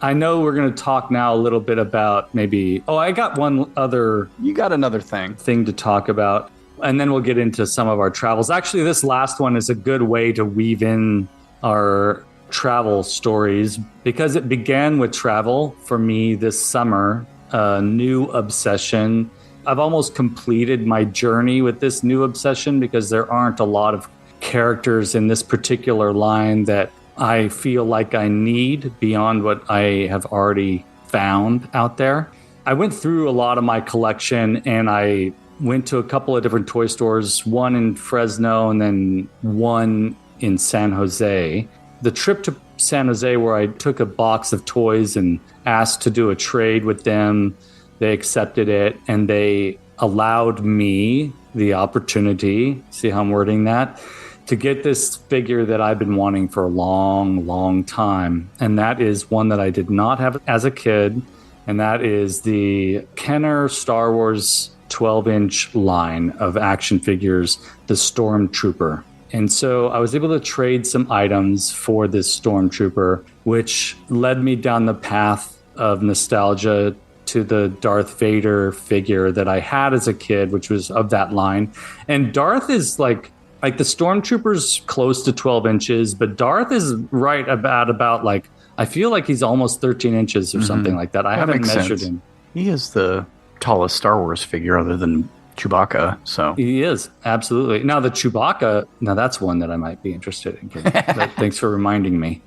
know we're going to talk now a little bit about maybe... Oh, I got one other... You got another thing to talk about. And then we'll get into some of our travels. Actually, this last one is a good way to weave in our travel stories because it began with travel for me this summer. A new obsession. I've almost completed my journey with this new obsession because there aren't a lot of characters in this particular line that I feel like I need beyond what I have already found out there. I went through a lot of my collection and I went to a couple of different toy stores, one in Fresno and then one in San Jose. The trip to San Jose where I took a box of toys and asked to do a trade with them, they accepted it and they allowed me the opportunity, see how I'm wording that, to get this figure that I've been wanting for a long, long time. And that is one that I did not have as a kid. And that is the Kenner Star Wars 12-inch line of action figures, the Stormtrooper. And so I was able to trade some items for this Stormtrooper, which led me down the path of nostalgia to the Darth Vader figure that I had as a kid, which was of that line. And Darth is like the Stormtrooper's close to 12 inches, but Darth is right about like, I feel like he's almost 13 inches or something like that. I haven't measured him. He is the tallest Star Wars figure other than Chewbacca, so. He is, absolutely. Now the Chewbacca, now that's one that I might be interested in getting. Thanks for reminding me.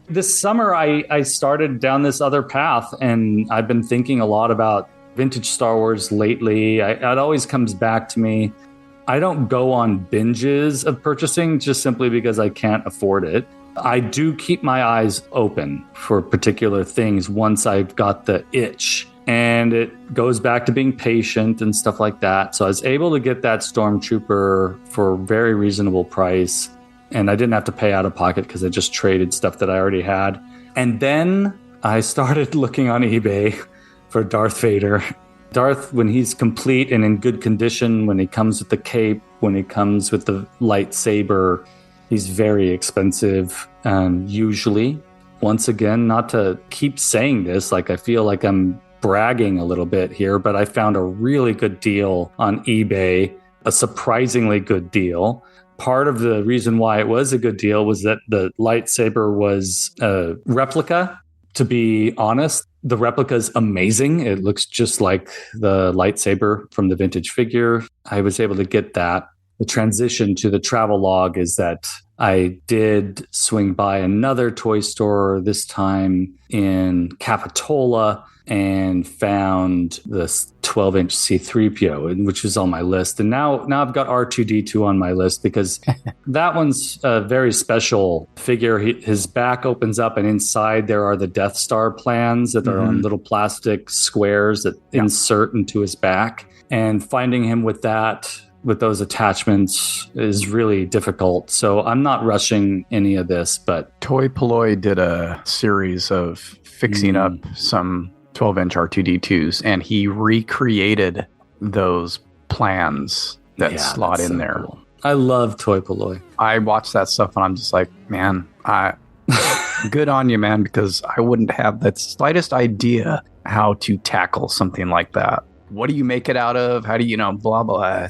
This summer, I started down this other path, and I've been thinking a lot about vintage Star Wars lately. It always comes back to me. I don't go on binges of purchasing just simply because I can't afford it. I do keep my eyes open for particular things once I've got the itch. And it goes back to being patient and stuff like that. So I was able to get that Stormtrooper for a very reasonable price. And I didn't have to pay out of pocket because I just traded stuff that I already had. And then I started looking on eBay for Darth Vader. Darth, when he's complete and in good condition, when he comes with the cape, when he comes with the lightsaber, he's very expensive, usually. Once again, not to keep saying this, like I feel like I'm bragging a little bit here, but I found a really good deal on eBay, a surprisingly good deal. Part of the reason why it was a good deal was that the lightsaber was a replica. To be honest, the replica is amazing. It looks just like the lightsaber from the vintage figure. I was able to get that. The transition to the travel log is that I did swing by another toy store, this time in Capitola, and found this 12-inch C-3PO, which is on my list. And now I've got R2-D2 on my list because that one's a very special figure. His back opens up, and inside there are the Death Star plans that are on little plastic squares that insert into his back. And finding him with those attachments is really difficult. So I'm not rushing any of this, but Toy Polloi did a series of fixing up some 12-inch R2-D2s, and he recreated those plans that slot in there. Cool. I love Toy Polloi. I watch that stuff and I'm just like, man, good on you, man, because I wouldn't have the slightest idea how to tackle something like that. What do you make it out of? How do you blah, blah.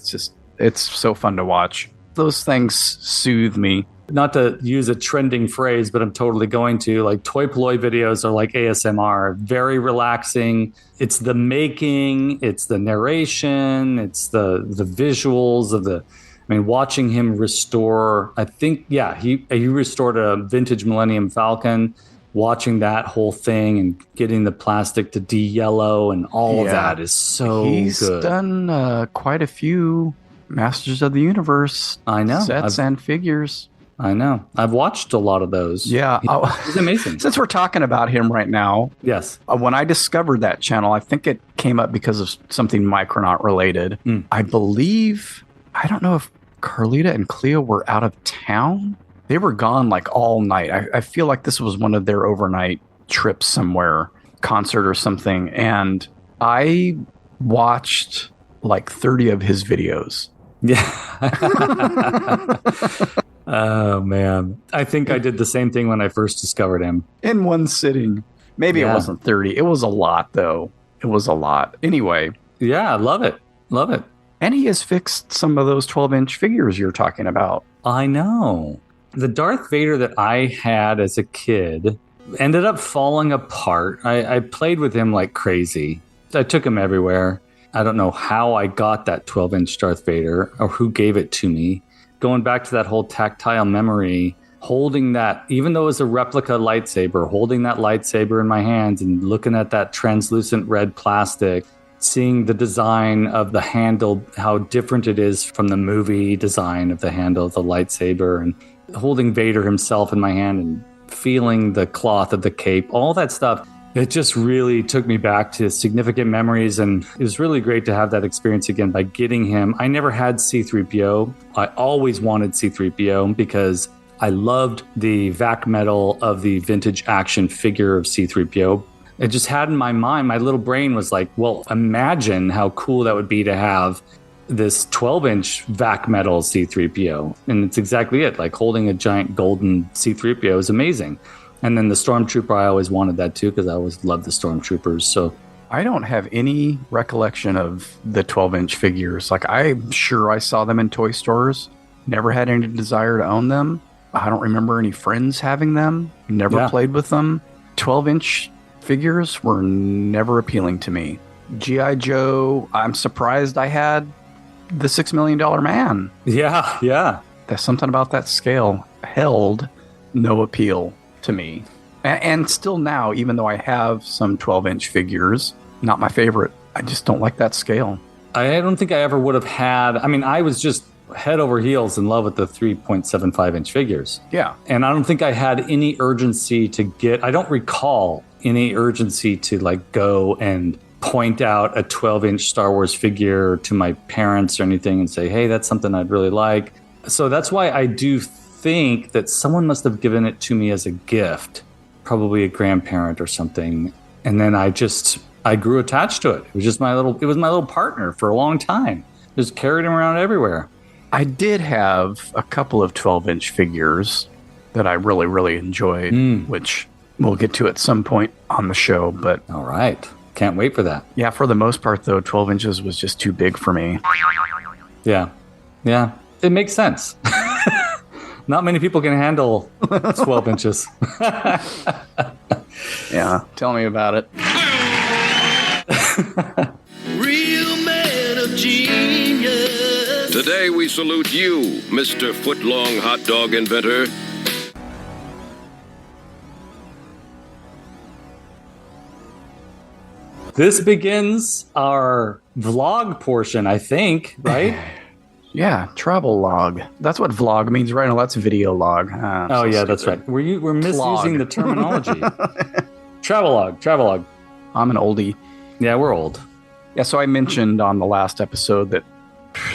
It's so fun to watch. Those things soothe me. Not to use a trending phrase, but I'm totally going to. Like, Toy Polloi videos are like ASMR, very relaxing. It's the making, it's the narration, it's the visuals of watching him restore. I think, he restored a vintage Millennium Falcon. Watching that whole thing and getting the plastic to de-yellow and all of that is so good. He's done quite a few Masters of the Universe sets and figures. I know. I've watched a lot of those. Yeah. It's amazing. Since we're talking about him right now. Yes. When I discovered that channel, I think it came up because of something Micronaut related. I believe, I don't know if Carlita and Cleo were out of town. They were gone like all night. I feel like this was one of their overnight trips somewhere, concert or something. And I watched like 30 of his videos. Yeah. Oh, man. I think I did the same thing when I first discovered him. In one sitting. Maybe it wasn't 30. It was a lot, though. It was a lot. Anyway. Yeah, I love it. Love it. And he has fixed some of those 12-inch figures you're talking about. I know. The Darth Vader that I had as a kid ended up falling apart. I played with him like crazy. I took him everywhere. I don't know how I got that 12-inch Darth Vader or who gave it to me. Going back to that whole tactile memory, holding that, even though it was a replica lightsaber, holding that lightsaber in my hands and looking at that translucent red plastic, seeing the design of the handle, how different it is from the movie design of the handle of the lightsaber, and holding Vader himself in my hand and feeling the cloth of the cape, all that stuff. It just really took me back to significant memories, and it was really great to have that experience again by getting him. I never had C-3PO. I always wanted C-3PO because I loved the vac metal of the vintage action figure of C-3PO. It just had in my mind, my little brain was like, well, imagine how cool that would be to have this 12-inch vac metal C-3PO. And it's exactly it. Like, holding a giant golden C-3PO is amazing. And then the Stormtrooper, I always wanted that too, because I always loved the Stormtroopers. So I don't have any recollection of the 12-inch figures. Like, I'm sure I saw them in toy stores. Never had any desire to own them. I don't remember any friends having them. Never played with them. 12-inch figures were never appealing to me. G.I. Joe, I'm surprised I had the $6 Million Man. Yeah. There's something about that scale held no appeal to me. And still now, even though I have some 12-inch figures, not my favorite. I just don't like that scale. I don't think I ever would have had... I mean, I was just head over heels in love with the 3.75-inch figures. Yeah. And I don't think I had any urgency to get... I don't recall any urgency to like go and point out a 12-inch Star Wars figure to my parents or anything and say, hey, that's something I'd really like. So that's why I do think that someone must have given it to me as a gift, probably a grandparent or something. And then I grew attached to it. It was my little partner for a long time. Just carried him around everywhere. I did have a couple of 12-inch figures that I really, really enjoyed, which we'll get to at some point on the show. But all right. Can't wait for that. Yeah, for the most part, though, 12 inches was just too big for me. Yeah. It makes sense. Not many people can handle 12 inches. Yeah, tell me about it. Real man of genius. Today we salute you, Mr. Footlong Hot Dog Inventor. this begins our vlog portion, I think, right? Yeah, travel log. That's what vlog means, right? No, that's video log. That's right. We're misusing the terminology. Travelogue. I'm an oldie. Yeah, we're old. Yeah, so I mentioned on the last episode that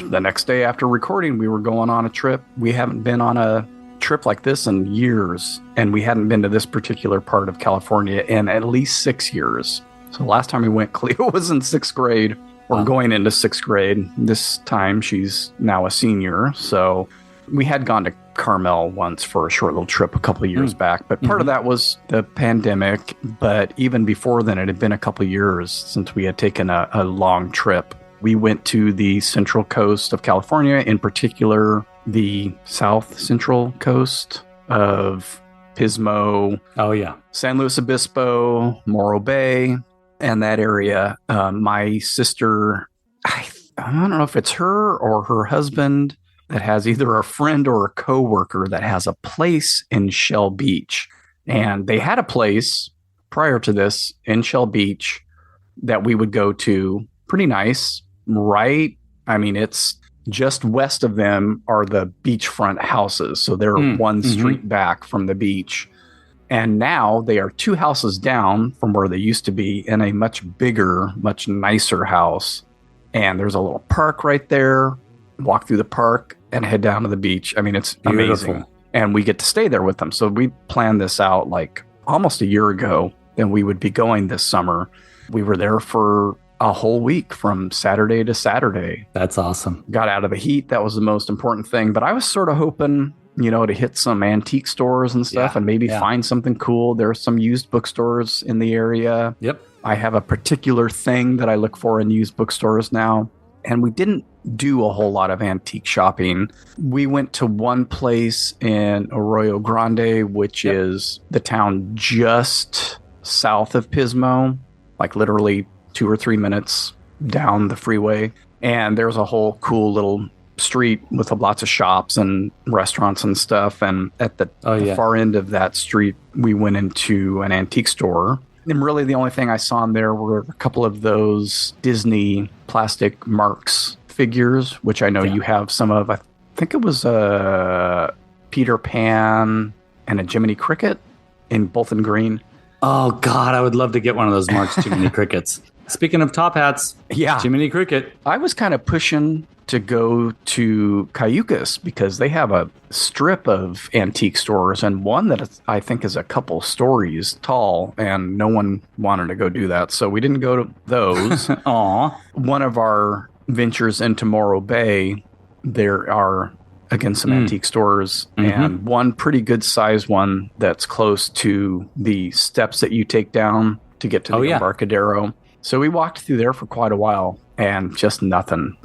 the next day after recording, we were going on a trip. We haven't been on a trip like this in years, and we hadn't been to this particular part of California in at least 6 years. So last time we went, Cleo was in 6th grade, or going into 6th grade. This time she's now a senior. So we had gone to Carmel once for a short little trip a couple of years back, but part of that was the pandemic. But even before then, it had been a couple of years since we had taken a long trip. We went to the central coast of California, in particular, the south central coast of Pismo. Oh, yeah. San Luis Obispo, Morro Bay, and that area. My sister, I don't know if it's her or her husband that has either a friend or a coworker that has a place in Shell Beach. And they had a place prior to this in Shell Beach that we would go to. Pretty nice. Right. I mean, it's just west of them are the beachfront houses. So they're one street back from the beach. And now they are 2 houses down from where they used to be in a much bigger, much nicer house. And there's a little park right there. Walk through the park and head down to the beach. I mean, it's beautiful. Amazing. And we get to stay there with them. So we planned this out like almost a year ago. Then we would be going this summer. We were there for a whole week from Saturday to Saturday. That's awesome. Got out of the heat. That was the most important thing. But I was sort of hoping, to hit some antique stores and stuff and maybe find something cool. There are some used bookstores in the area. Yep. I have a particular thing that I look for in used bookstores now. And we didn't do a whole lot of antique shopping. We went to one place in Arroyo Grande, which is the town just south of Pismo, like literally 2 or 3 minutes down the freeway. And there's a whole cool little street with lots of shops and restaurants and stuff. And at the far end of that street, we went into an antique store. And really the only thing I saw in there were a couple of those Disney plastic Marks figures, which I know you have some of. I think it was a Peter Pan and a Jiminy Cricket both in green. Oh, God, I would love to get one of those Marks Jiminy Crickets. Speaking of top hats, Jiminy Cricket. I was kind of pushing to go to Cayucas because they have a strip of antique stores and one that I think is a couple stories tall, and no one wanted to go do that. So we didn't go to those. Aw. One of our ventures into Morro Bay, there are, again, some antique stores and one pretty good size one that's close to the steps that you take down to get to the Embarcadero. So we walked through there for quite a while and just nothing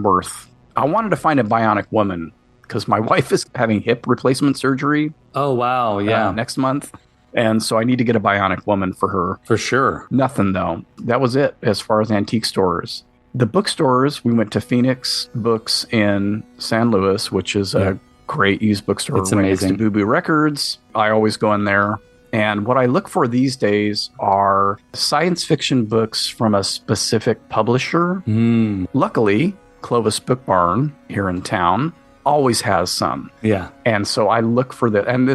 worth. I wanted to find a bionic woman because my wife is having hip replacement surgery. Oh, wow. Yeah. Next month. And so I need to get a bionic woman for her. For sure. Nothing, though. That was it as far as antique stores. The bookstores, we went to Phoenix Books in San Luis, which is a great used bookstore. It's amazing. Next to Boo Boo Records. I always go in there. And what I look for these days are science fiction books from a specific publisher. Luckily, Clovis Book Barn here in town always has some. Yeah. And so I look for that. And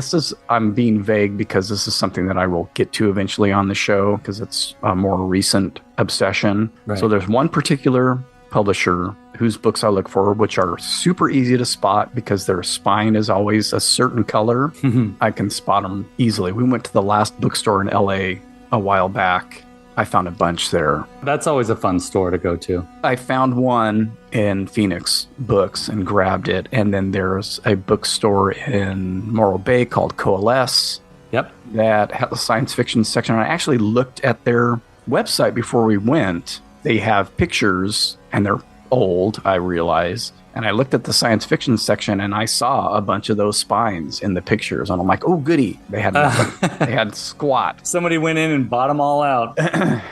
I'm being vague because this is something that I will get to eventually on the show because it's a more recent obsession. Right. So there's one particular publisher whose books I look for, which are super easy to spot because their spine is always a certain color. I can spot them easily. We went to the last bookstore in LA a while back. I found a bunch there. That's always a fun store to go to. I found one in Phoenix Books and grabbed it. And then there's a bookstore in Morro Bay called Coalesce. Yep. That has a science fiction section. I actually looked at their website before we went. They have pictures, and they're old, I realize. And I looked at the science fiction section, and I saw a bunch of those spines in the pictures. And I'm like, oh, goody. They had nothing. They had squat. Somebody went in and bought them all out.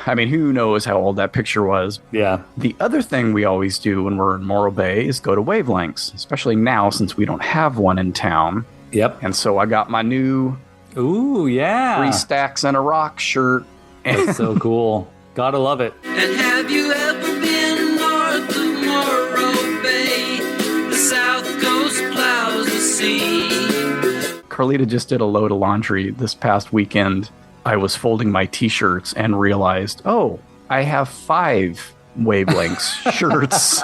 I mean, who knows how old that picture was. Yeah. The other thing we always do when we're in Morro Bay is go to Wavelengths, especially now since we don't have one in town. Yep. And so I got my new 3 stacks and a rock shirt. That's so cool. Gotta love it. And have you ever been north of Morro Bay? The south coast plows the sea. Carlita just did a load of laundry this past weekend. I was folding my t-shirts and realized, oh, I have 5 wavelengths shirts.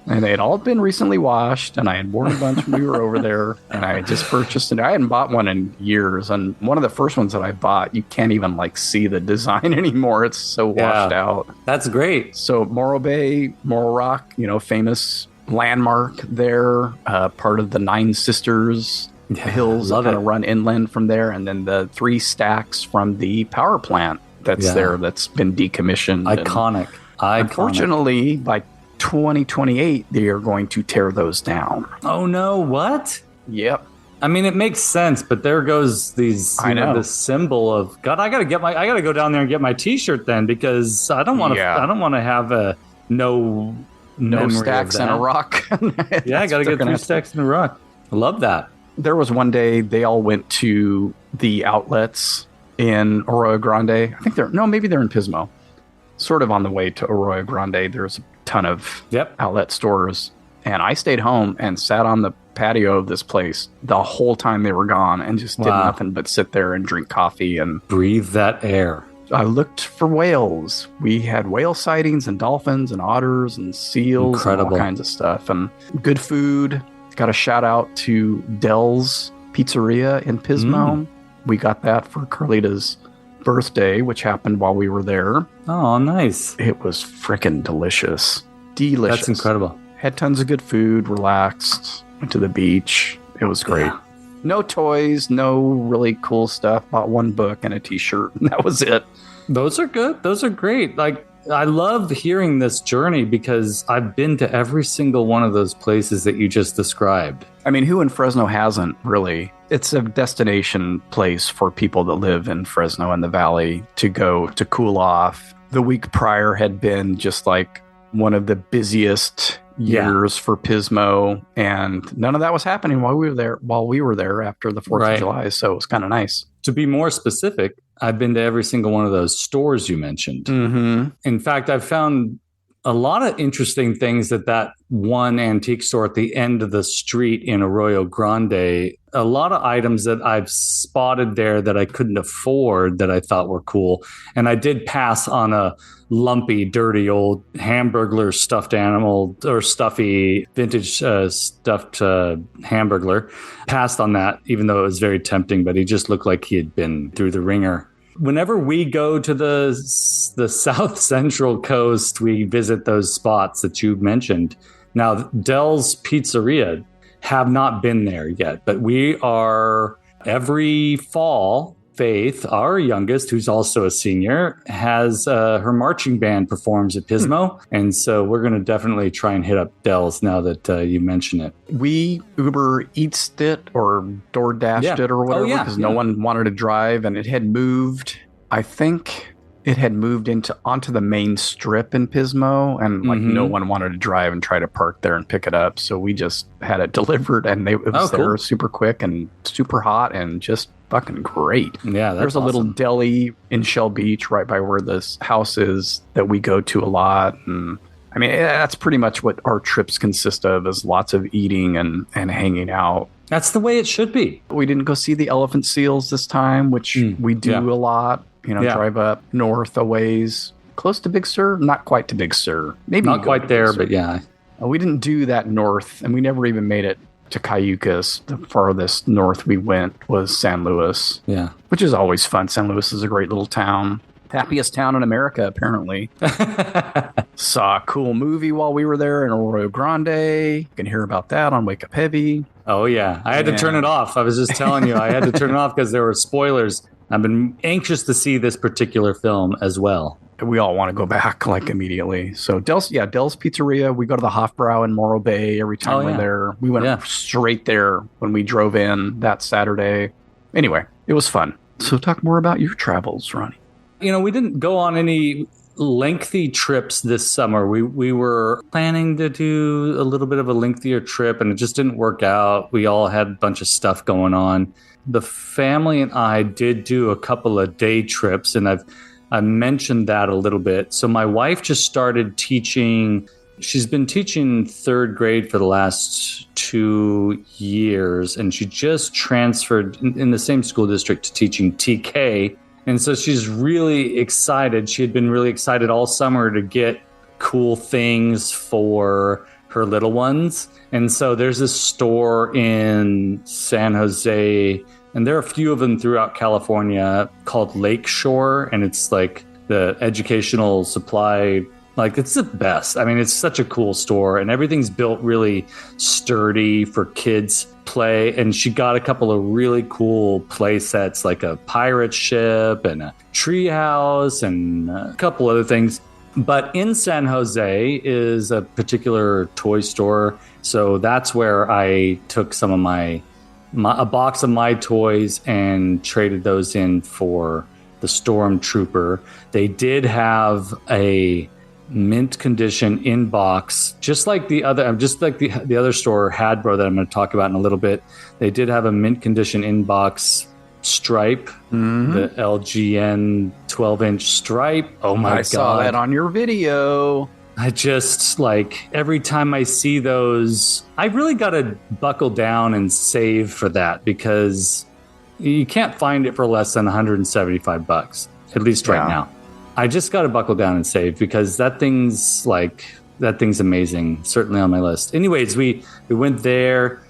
And they had all been recently washed, and I had worn a bunch when we were over there, and I had just purchased it. I hadn't bought one in years, and one of the first ones that I bought, you can't even see the design anymore. It's so washed out. That's great. So Morro Bay, Morro Rock, famous landmark there, part of the Nine Sisters hills that kind of run inland from there, and then the 3 stacks from the power plant that's there that's been decommissioned. Iconic. Unfortunately, by 2028, they are going to tear those down. Oh no, what? Yep. I mean, it makes sense, but there goes this symbol of God. I gotta go down there and get my T-shirt then, because I don't want to. I don't want to have a no stacks and a rock. Yeah, I gotta get 3 stacks and a rock. I love that. There was one day they all went to the outlets in Arroyo Grande. I think maybe they're in Pismo. Sort of on the way to Arroyo Grande. There's a ton of outlet stores. And I stayed home and sat on the patio of this place the whole time they were gone and just did nothing but sit there and drink coffee and breathe that air. I looked for whales. We had whale sightings and dolphins and otters and seals and all kinds of stuff. And good food. Got a shout out to Dell's Pizzeria in Pismo. We got that for Carlita's birthday, which happened while we were there. Oh, nice. It was freaking delicious. Delicious. That's incredible. Had tons of good food, relaxed, went to the beach. It was great. Yeah. No toys, no really cool stuff. Bought 1 book and a t-shirt, and that was it. Those are good. Those are great. I love hearing this journey because I've been to every single one of those places that you just described. I mean, who in Fresno hasn't, really? It's a destination place for people that live in Fresno and the Valley to go to cool off. The week prior had been just one of the busiest years for Pismo, and none of that was happening while we were there after the 4th of July, so it was kind of nice. To be more specific, I've been to every single one of those stores you mentioned. Mm-hmm. In fact, I've found a lot of interesting things that one antique store at the end of the street in Arroyo Grande, a lot of items that I've spotted there that I couldn't afford that I thought were cool. And I did pass on a lumpy, dirty old Hamburglar stuffed animal or stuffy vintage stuffed Hamburglar. Passed on that, even though it was very tempting, but he just looked like he had been through the ringer. Whenever we go to the South Central Coast, we visit those spots that you mentioned. Now, Dell's Pizzeria have not been there yet, but we are every fall. Faith, our youngest, who's also a senior, has her marching band performs at Pismo. And so we're going to definitely try and hit up Dell's now that you mention it. We Uber Eats it or DoorDashed it or whatever because no one wanted to drive, and it had moved. I think it had moved onto the main strip in Pismo, and no one wanted to drive and try to park there and pick it up. So we just had it delivered, and it was there super quick and super hot and just fucking great. Yeah, there's a little deli in Shell Beach right by where this house is that we go to a lot. And I mean, that's pretty much what our trips consist of, is lots of eating and hanging out. That's the way it should be. We didn't go see the elephant seals this time, which we do a lot. Drive up north a ways, close to Big Sur, not quite to Big Sur. Maybe not quite there, but yeah. We didn't do that north, and we never even made it to Cayucas. The farthest north we went was San Luis. Yeah. Which is always fun. San Luis is a great little town. Happiest town in America, apparently. Saw a cool movie while we were there in Arroyo Grande. You can hear about that on Wake Up Heavy. Oh, yeah. I had to turn it off. I was just telling you, I had to turn it off because there were spoilers. I've been anxious to see this particular film as well. We all want to go back immediately. So Dell's Pizzeria. We go to the Hofbrau in Morro Bay every time we're there. We went straight there when we drove in that Saturday. Anyway, it was fun. So talk more about your travels, Ronnie. We didn't go on any lengthy trips this summer. We were planning to do a little bit of a lengthier trip, and it just didn't work out. We all had a bunch of stuff going on. The family and I did do a couple of day trips, and I've I mentioned that a little bit. So my wife just started teaching. She's been teaching third grade for the last 2 years, and she just transferred in the same school district to teaching TK. And so she's really excited. She had been really excited all summer to get cool things for her little ones. And so there's this store in San Jose, and there are a few of them throughout California, called Lakeshore. And it's like the educational supply, like it's the best. I mean, it's such a cool store, and everything's built really sturdy for kids play. And she got a couple of really cool play sets, like a pirate ship and a tree house and a couple other things. But in San Jose is a particular toy store. So that's where I took some of a box of my toys and traded those in for the Stormtrooper. They did have a mint condition in box, just like the other store, Hadbro, that I'm going to talk about in a little bit. They did have a mint condition in box Stripe, the LGN 12-inch Stripe. Oh my God. I saw that on your video. I just, like, every time I see those, I really got to buckle down and save for that, because you can't find it for less than $175, at least right now. I just got to buckle down and save, because that thing's amazing. Certainly on my list. Anyways, we went there,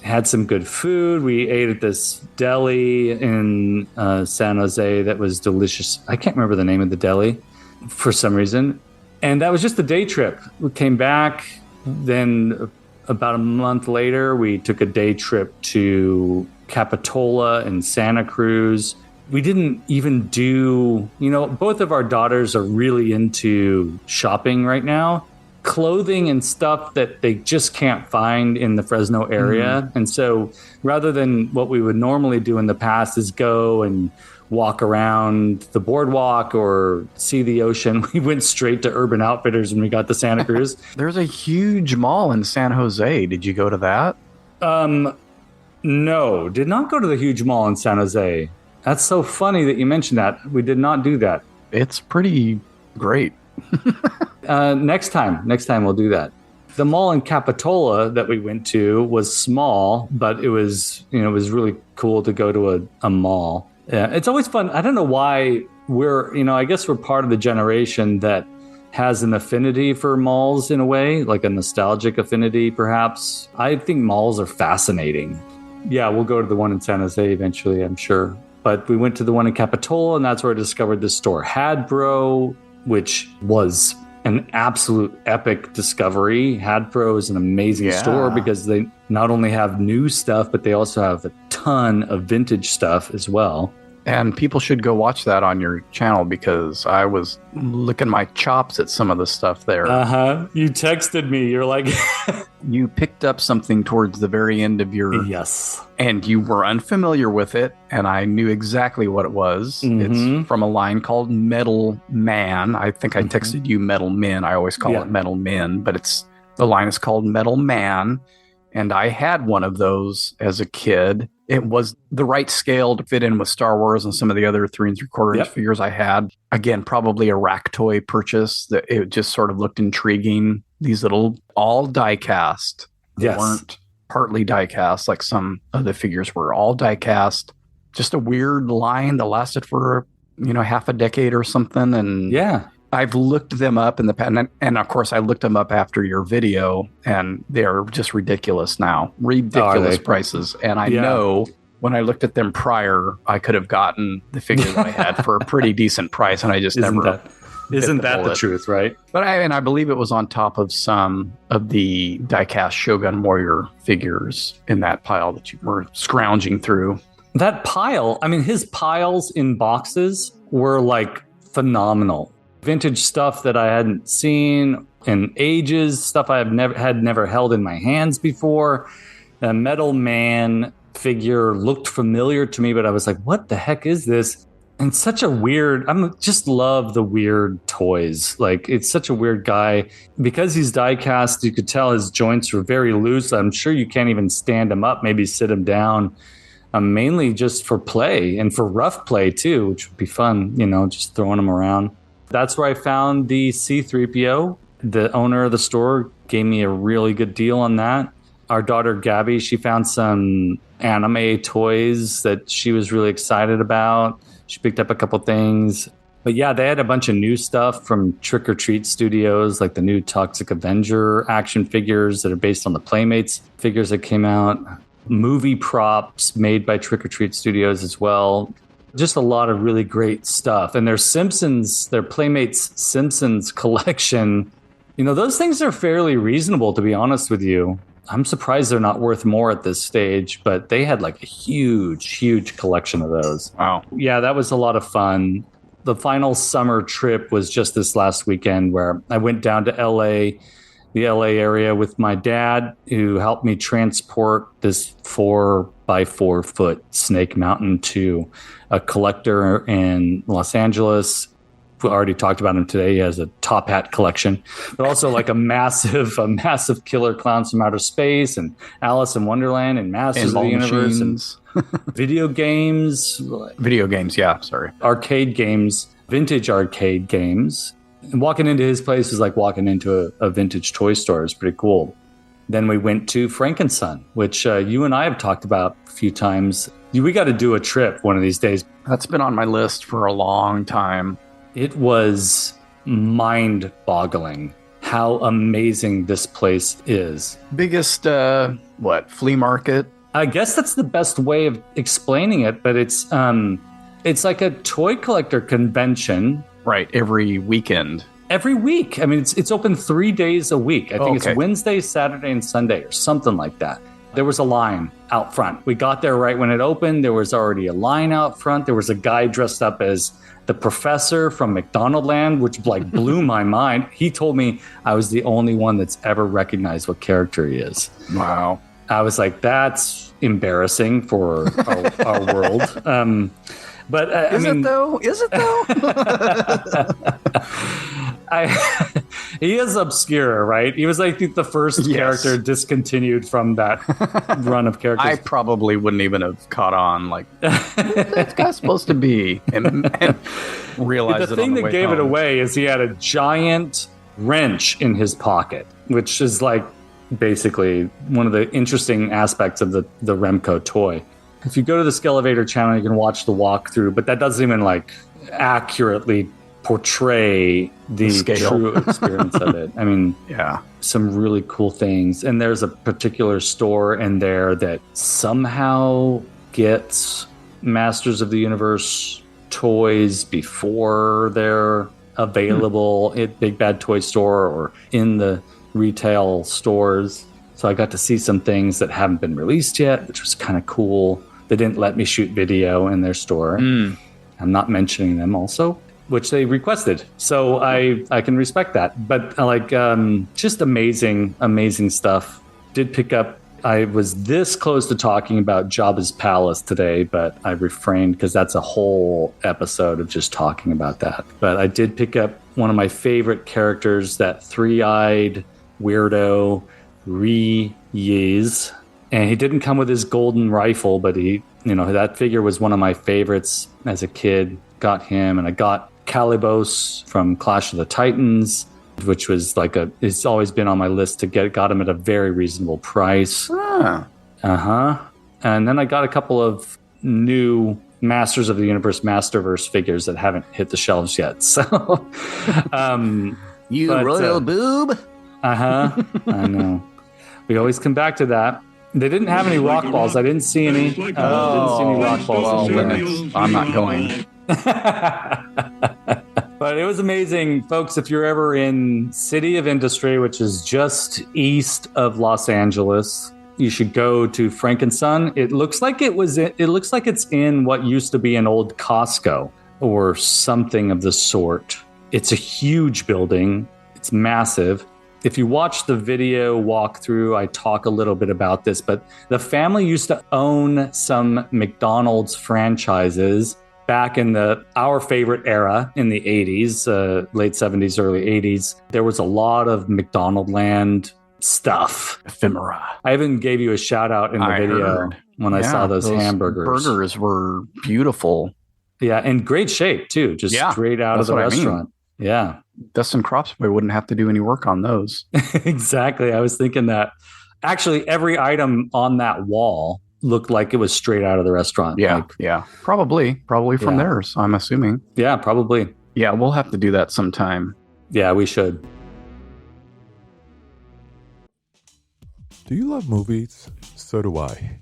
had some good food. We ate at this deli in San Jose that was delicious. I can't remember the name of the deli for some reason. And that was just a day trip. We came back. Then about a month later, we took a day trip to Capitola and Santa Cruz. We didn't even do, both of our daughters are really into shopping right now. Clothing and stuff that they just can't find in the Fresno area. And so rather than what we would normally do in the past is go and walk around the boardwalk or see the ocean, we went straight to Urban Outfitters when we got to Santa Cruz. There's a huge mall in San Jose. Did you go to that? No, did not go to the huge mall in San Jose. That's so funny that you mentioned that. We did not do that. It's pretty great. Next time we'll do that. The mall in Capitola that we went to was small, but it was really cool to go to a mall. Yeah, it's always fun. I don't know why I guess we're part of the generation that has an affinity for malls in a way, like a nostalgic affinity, perhaps. I think malls are fascinating. Yeah, we'll go to the one in San Jose eventually, I'm sure. But we went to the one in Capitola, and that's where I discovered this store, Hadbro, which was an absolute epic discovery. Hadbro is an amazing store because they not only have new stuff, but they also have a ton of vintage stuff as well. And people should go watch that on your channel, because I was licking my chops at some of the stuff there. You texted me. You're like... You picked up something towards the very end of your... Yes. And you were unfamiliar with it, and I knew exactly what it was. It's from a line called Metal Man. I think I texted you Metal Men. I always call it Metal Men, but the line is called Metal Man. And I had one of those as a kid. It was the right scale to fit in with Star Wars and some of the other 3 3/4 inch figures I had. Again, probably a rack toy purchase. That it just sort of looked intriguing. These little all die cast. They weren't partly die cast like some of the figures were. All die cast. Just a weird line that lasted for half a decade or something. And I've looked them up in the past, and of course I looked them up after your video, and they're just ridiculous now. Ridiculous prices. And I know when I looked at them prior, I could have gotten the figure that I had for a pretty decent price, and I just Isn't that the truth, right? But I believe it was on top of some of the die-cast Shogun Warrior figures in that pile that you were scrounging through. That pile, I mean, his piles in boxes were like phenomenal. Vintage stuff that I hadn't seen in ages, stuff I have never held in my hands before. The Metal Man figure looked familiar to me, but I was like, what the heck is this? And such a weird, just love the weird toys. Like, it's such a weird guy. Because he's die cast, you could tell his joints were very loose. I'm sure you can't even stand him up, maybe sit him down. mainly just for play and for rough play too, which would be fun, just throwing them around. That's where I found the C-3PO. The owner of the store gave me a really good deal on that. Our daughter, Gabby, she found some anime toys that she was really excited about. She picked up a couple things. But yeah, they had a bunch of new stuff from Trick or Treat Studios, like the new Toxic Avenger action figures that are based on the Playmates figures that came out. Movie props made by Trick or Treat Studios as well. Just a lot of really great stuff. And their Playmates Simpsons collection, those things are fairly reasonable, to be honest with you. I'm surprised they're not worth more at this stage, but they had like a huge, huge collection of those. Wow. Yeah, that was a lot of fun. The final summer trip was just this last weekend where I went down to LA, the LA area with my dad, who helped me transport this 4x4 foot Snake Mountain to a collector in Los Angeles. We already talked about him today. He has a top hat collection, but also like a massive killer clowns from outer space and Alice in Wonderland and Masters of the Universe and video games. Yeah, sorry. Arcade games, vintage arcade games. And walking into his place was like walking into a vintage toy store. It's pretty cool. Then we went to Frankenson, which you and I have talked about a few times. We got to do a trip one of these days. That's been on my list for a long time. It was mind-boggling how amazing this place is. Biggest, flea market? I guess that's the best way of explaining it, but it's like a toy collector convention. Right, every weekend. Every week. I mean, it's open 3 days a week. I think it's Wednesday, Saturday, and Sunday or something like that. There was a line out front. We got there right when it opened. There was already a line out front. There was a guy dressed up as the professor from McDonaldland, which blew my mind. He told me I was the only one that's ever recognized what character he is. Wow. I was like, that's embarrassing for our world. But Is it though? He is obscure, right? He was like the first character discontinued from that run of characters. I probably wouldn't even have caught on, like, that guy's supposed to be, and realized the thing that gave it away is he had a giant wrench in his pocket, which is like basically one of the interesting aspects of the Remco toy. If you go to the Skelevator channel, you can watch the walkthrough, but that doesn't even like accurately portray the true experience of it. I mean, some really cool things. And there's a particular store in there that somehow gets Masters of the Universe toys before they're available at Big Bad Toy Store or in the retail stores. So I got to see some things that haven't been released yet, which was kind of cool. They didn't let me shoot video in their store. I'm not mentioning them also, which they requested. So I can respect that. But just amazing stuff. Did pick up, I was this close to talking about Jabba's Palace today, but I refrained because that's a whole episode of just talking about that. But I did pick up one of my favorite characters, that three-eyed weirdo, Reyes. And he didn't come with his golden rifle, but that figure was one of my favorites as a kid. Got him, and I got Calibos from Clash of the Titans, which was it's always been on my list to get. Got him at a very reasonable price. And then I got a couple of new Masters of the Universe Masterverse figures that haven't hit the shelves yet. So, royal boob. I know. We always come back to that. They didn't have any rock balls. I didn't see any. Rock balls. I'm not going. But it was amazing, folks. If you're ever in City of Industry, which is just east of Los Angeles, you should go to Frankenson. It looks like it's in what used to be an old Costco or something of the sort. It's a huge building. It's massive. If you watch the video walkthrough, I talk a little bit about this, but the family used to own some McDonald's franchises back in our favorite era in the 80s, late 70s, early 80s. There was a lot of McDonaldland stuff. Ephemera. I even gave you a shout out in the video when I saw those hamburgers. Burgers were beautiful. Yeah, in great shape too, just straight out of the restaurant. Yeah. Dustin Cropsboy wouldn't have to do any work on those. Exactly. I was thinking that. Actually, every item on that wall looked like it was straight out of the restaurant. Yeah, Probably from theirs, I'm assuming. Yeah, probably. Yeah, we'll have to do that sometime. Yeah, we should. Do you love movies? So do I.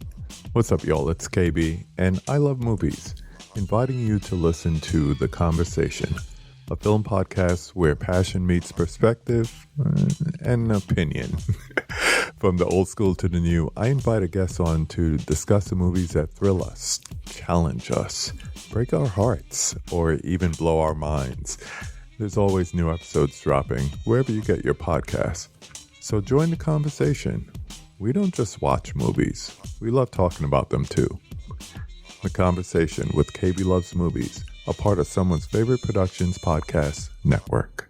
What's up, y'all? It's KB, and I love movies. Inviting you to listen to The Conversation, a film podcast where passion meets perspective and opinion. From the old school to the new, I invite a guest on to discuss the movies that thrill us, challenge us, break our hearts, or even blow our minds. There's always new episodes dropping wherever you get your podcasts. So join the conversation. We don't just watch movies. We love talking about them too. The Conversation with KB Loves Movies, a part of Someone's Favorite Productions podcast network.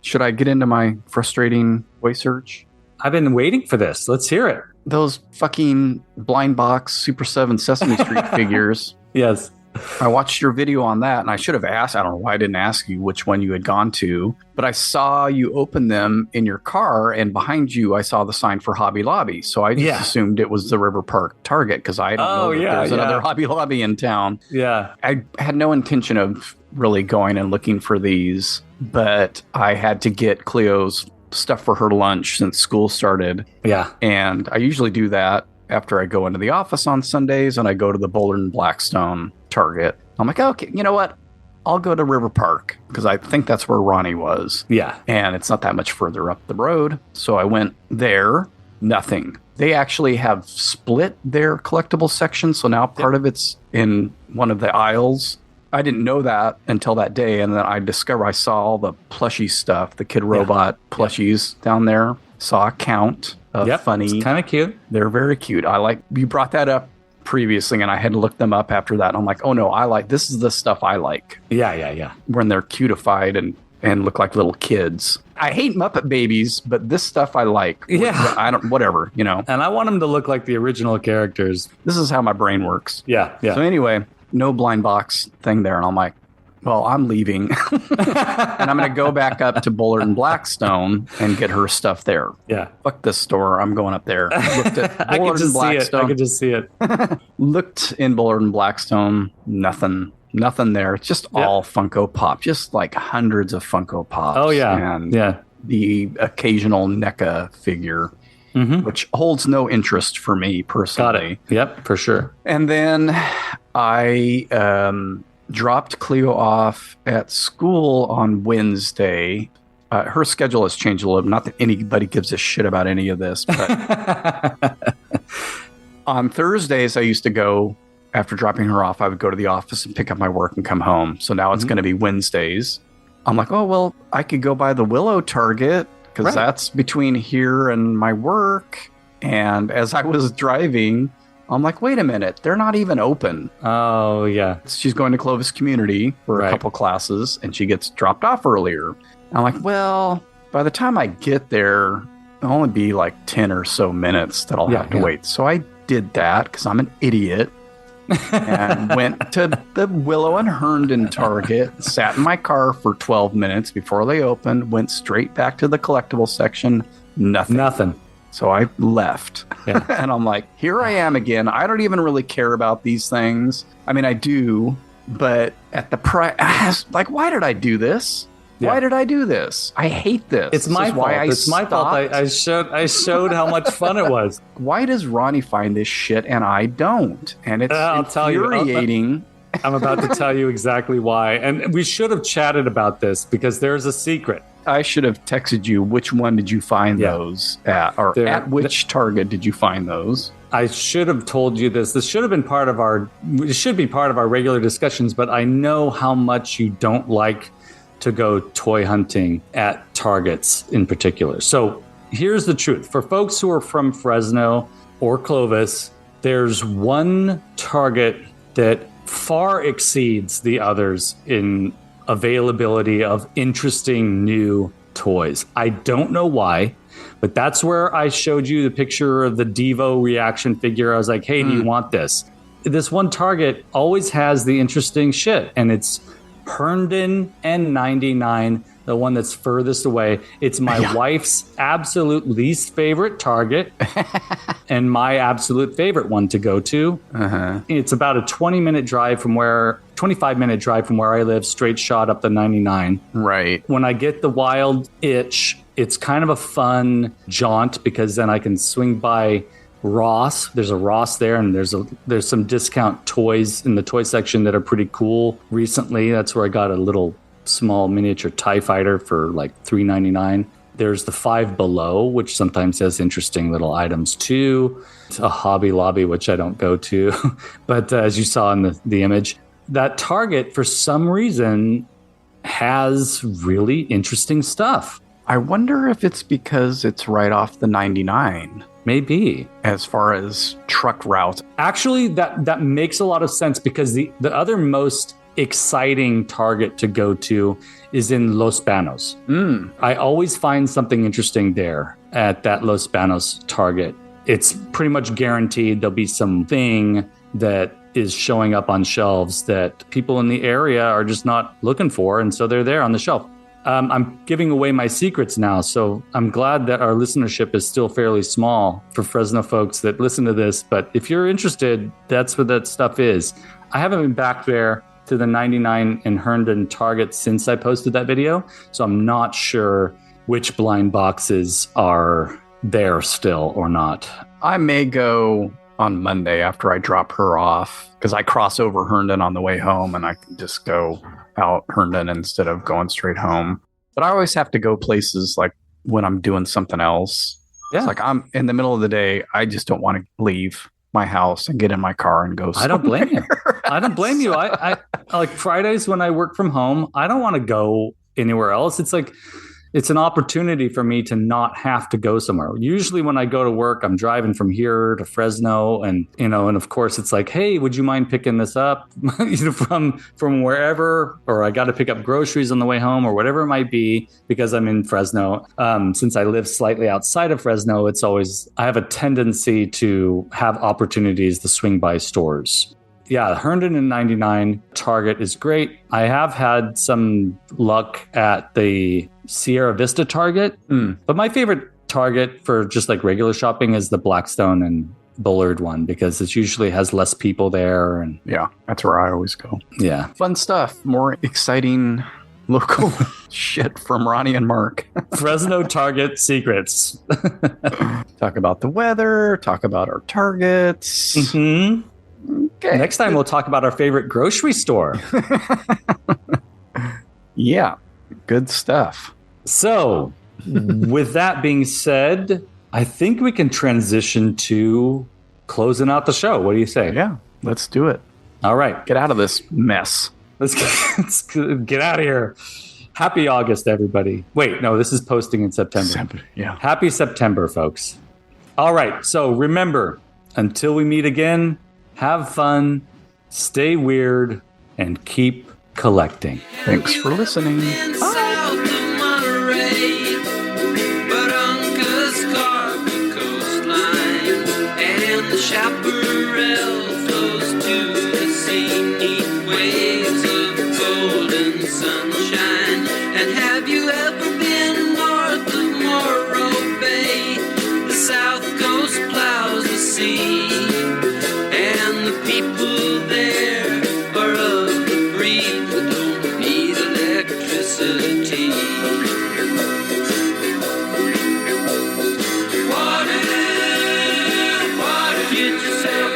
Should I get into my frustrating voice search? I've been waiting for this. Let's hear it. Those fucking blind box Super 7 Sesame Street figures. Yes. I watched your video on that, and I should have asked. I don't know why I didn't ask you which one you had gone to, but I saw you open them in your car, and behind you, I saw the sign for Hobby Lobby. So I just assumed it was the River Park Target because I don't know that there's another Hobby Lobby in town. Yeah. I had no intention of really going and looking for these, but I had to get Cleo's stuff for her lunch since school started. Yeah. And I usually do that after I go into the office on Sundays, and I go to the Boulder and Blackstone Target. I'm like, okay, you know what? I'll go to River Park because I think that's where Ronnie was. Yeah. And it's not that much further up the road. So I went there. Nothing. They actually have split their collectible section. So now part of it's in one of the aisles. I didn't know that until that day. And then I saw all the plushie stuff, the Kid Robot plushies down there. Saw a count of funny. It's kind of cute. They're very cute. You brought that up previously, and I had to look them up after that. And I'm like, oh no, this is the stuff I like. Yeah. When they're cutified and look like little kids. I hate Muppet Babies, but this stuff I like. Yeah. Whatever, you know. And I want them to look like the original characters. This is how my brain works. Yeah. So anyway, no blind box thing there. And I'm like, well, I'm leaving. And I'm going to go back up to Bullard and Blackstone and get her stuff there. Yeah. Fuck this store. I'm going up there. Looked at I Bullard and Blackstone. I could just see it. Looked in Bullard and Blackstone. Nothing there. It's just all Funko Pop. Just like hundreds of Funko Pops. Oh, yeah. And yeah. The occasional NECA figure, which holds no interest for me personally. Got it. Yep, for sure. And then I dropped Cleo off at school on Wednesday. Her schedule has changed a little. Not that anybody gives a shit about any of this, but on Thursdays, I used to go, after dropping her off, I would go to the office and pick up my work and come home. So now it's going to be Wednesdays. I'm like, oh, well, I could go by the Willow Target because that's between here and my work. And as I was driving, I'm like, wait a minute, they're not even open. Oh, yeah. She's going to Clovis Community for a couple classes, and she gets dropped off earlier. I'm like, well, by the time I get there, it'll only be like 10 or so minutes that I'll have to wait. So I did that because I'm an idiot and went to the Willow and Herndon Target, sat in my car for 12 minutes before they opened, went straight back to the collectible section. Nothing. So I left. Yeah. And I'm like, here I am again. I don't even really care about these things. I mean, I do, but at the price, like, why did I do this? Why did I do this? I hate this. It's my fault. It's my fault. I showed how much fun it was. Why does Ronnie find this shit and I don't? And it's infuriating. I'm about to tell you exactly why. And we should have chatted about this because there's a secret. I should have texted you which one did you find those at, or at which Target did you find those? I should have told you this. This should have been part of it should be part of our regular discussions, but I know how much you don't like to go toy hunting at Targets in particular. So here's the truth. For folks who are from Fresno or Clovis, there's one Target that far exceeds the others in availability of interesting new toys. I don't know why, but that's where I showed you the picture of the Devo reaction figure. I was like, hey, do you want this? This one Target always has the interesting shit, and it's Herndon N99, the one that's furthest away. It's my wife's absolute least favorite Target and my absolute favorite one to go to. It's about a 25-minute drive from where I live, straight shot up the 99. Right. When I get the wild itch, it's kind of a fun jaunt because then I can swing by Ross. There's a Ross there, and there's some discount toys in the toy section that are pretty cool. Recently, that's where I got a little small miniature TIE fighter for like $3.99. There's the Five Below, which sometimes has interesting little items too. It's a Hobby Lobby, which I don't go to, but as you saw in the image, that Target for some reason has really interesting stuff. I wonder if it's because it's right off the 99. Maybe. As far as truck routes. Actually, that makes a lot of sense because the other most exciting Target to go to is in Los Banos. I always find something interesting there at that Los Banos Target. It's pretty much guaranteed there'll be something that is showing up on shelves that people in the area are just not looking for, and so they're there on the shelf. I'm giving away my secrets now, so I'm glad that our listenership is still fairly small for Fresno folks that listen to this. But if you're interested, that's what that stuff is. I haven't been back there to the 99 in Herndon Target since I posted that video, so I'm not sure which blind boxes are there still or not. I may go on Monday after I drop her off because I cross over Herndon on the way home, and I can just go out Herndon instead of going straight home. But I always have to go places like when I'm doing something else. Yeah. It's like I'm in the middle of the day. I just don't want to leave my house and get in my car and go somewhere. I don't blame you. I don't blame you. I like Fridays when I work from home, I don't want to go anywhere else. It's like, it's an opportunity for me to not have to go somewhere. Usually when I go to work, I'm driving from here to Fresno, and and of course it's like, hey, would you mind picking this up from wherever, or I got to pick up groceries on the way home or whatever it might be because I'm in Fresno. Since I live slightly outside of Fresno, I have a tendency to have opportunities to swing by stores. Yeah, Herndon and 99 Target is great. I have had some luck at the Sierra Vista Target, but my favorite Target for just like regular shopping is the Blackstone and Bullard one because it usually has less people there. And yeah, that's where I always go. Yeah. Fun stuff. More exciting local shit from Ronnie and Mark. Fresno Target secrets. Talk about the weather, talk about our targets. Mm-hmm. Okay. Next time we'll talk about our favorite grocery store. Yeah, good stuff. So, with that being said, I think we can transition to closing out the show. What do you say? Yeah, let's do it. All right. Get out of this mess. Let's get out of here. Happy August, everybody. Wait, no, this is posting in September. Yeah. Happy September, folks. All right. So remember, until we meet again, have fun, stay weird, and keep collecting. Thanks for listening. Chaparral flows to the sea, neat waves of golden sunshine. And have you ever been north of Morro Bay? The south coast plows the sea, and the people there are of the breed that don't need electricity. Water, get yourself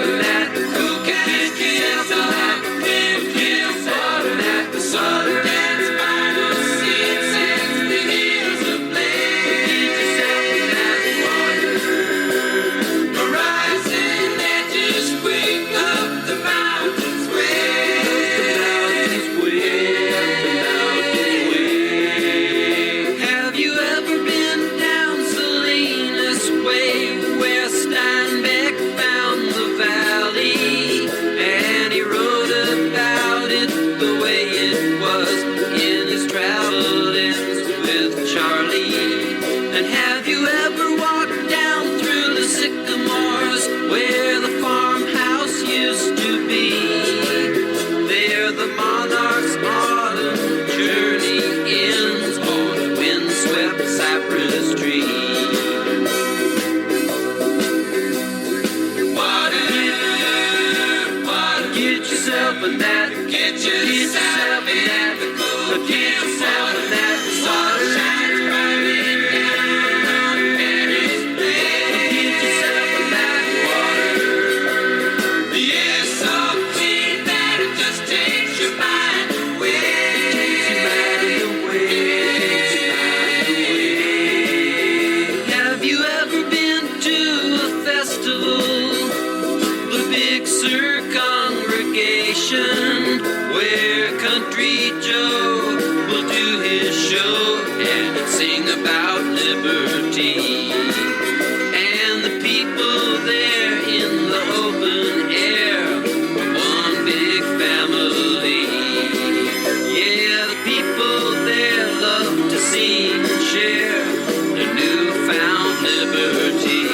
liberty.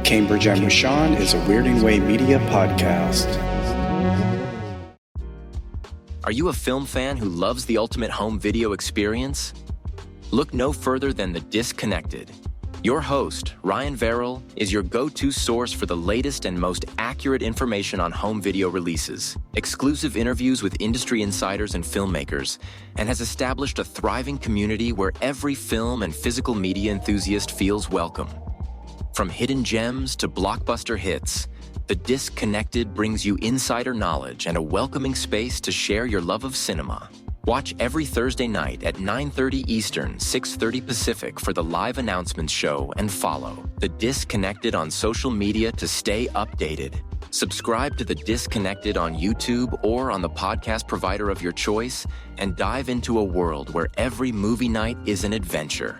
Cambridge and Rashawn is a Weirding Way Media podcast. Are you a film fan who loves the ultimate home video experience? Look no further than The Disconnected. Your host, Ryan Verrill, is your go-to source for the latest and most accurate information on home video releases, exclusive interviews with industry insiders and filmmakers, and has established a thriving community where every film and physical media enthusiast feels welcome. From hidden gems to blockbuster hits, The Disconnected brings you insider knowledge and a welcoming space to share your love of cinema. Watch every Thursday night at 9:30 Eastern, 6:30 Pacific for the live announcements show and follow The Disconnected on social media to stay updated. Subscribe to The Disconnected on YouTube or on the podcast provider of your choice and dive into a world where every movie night is an adventure.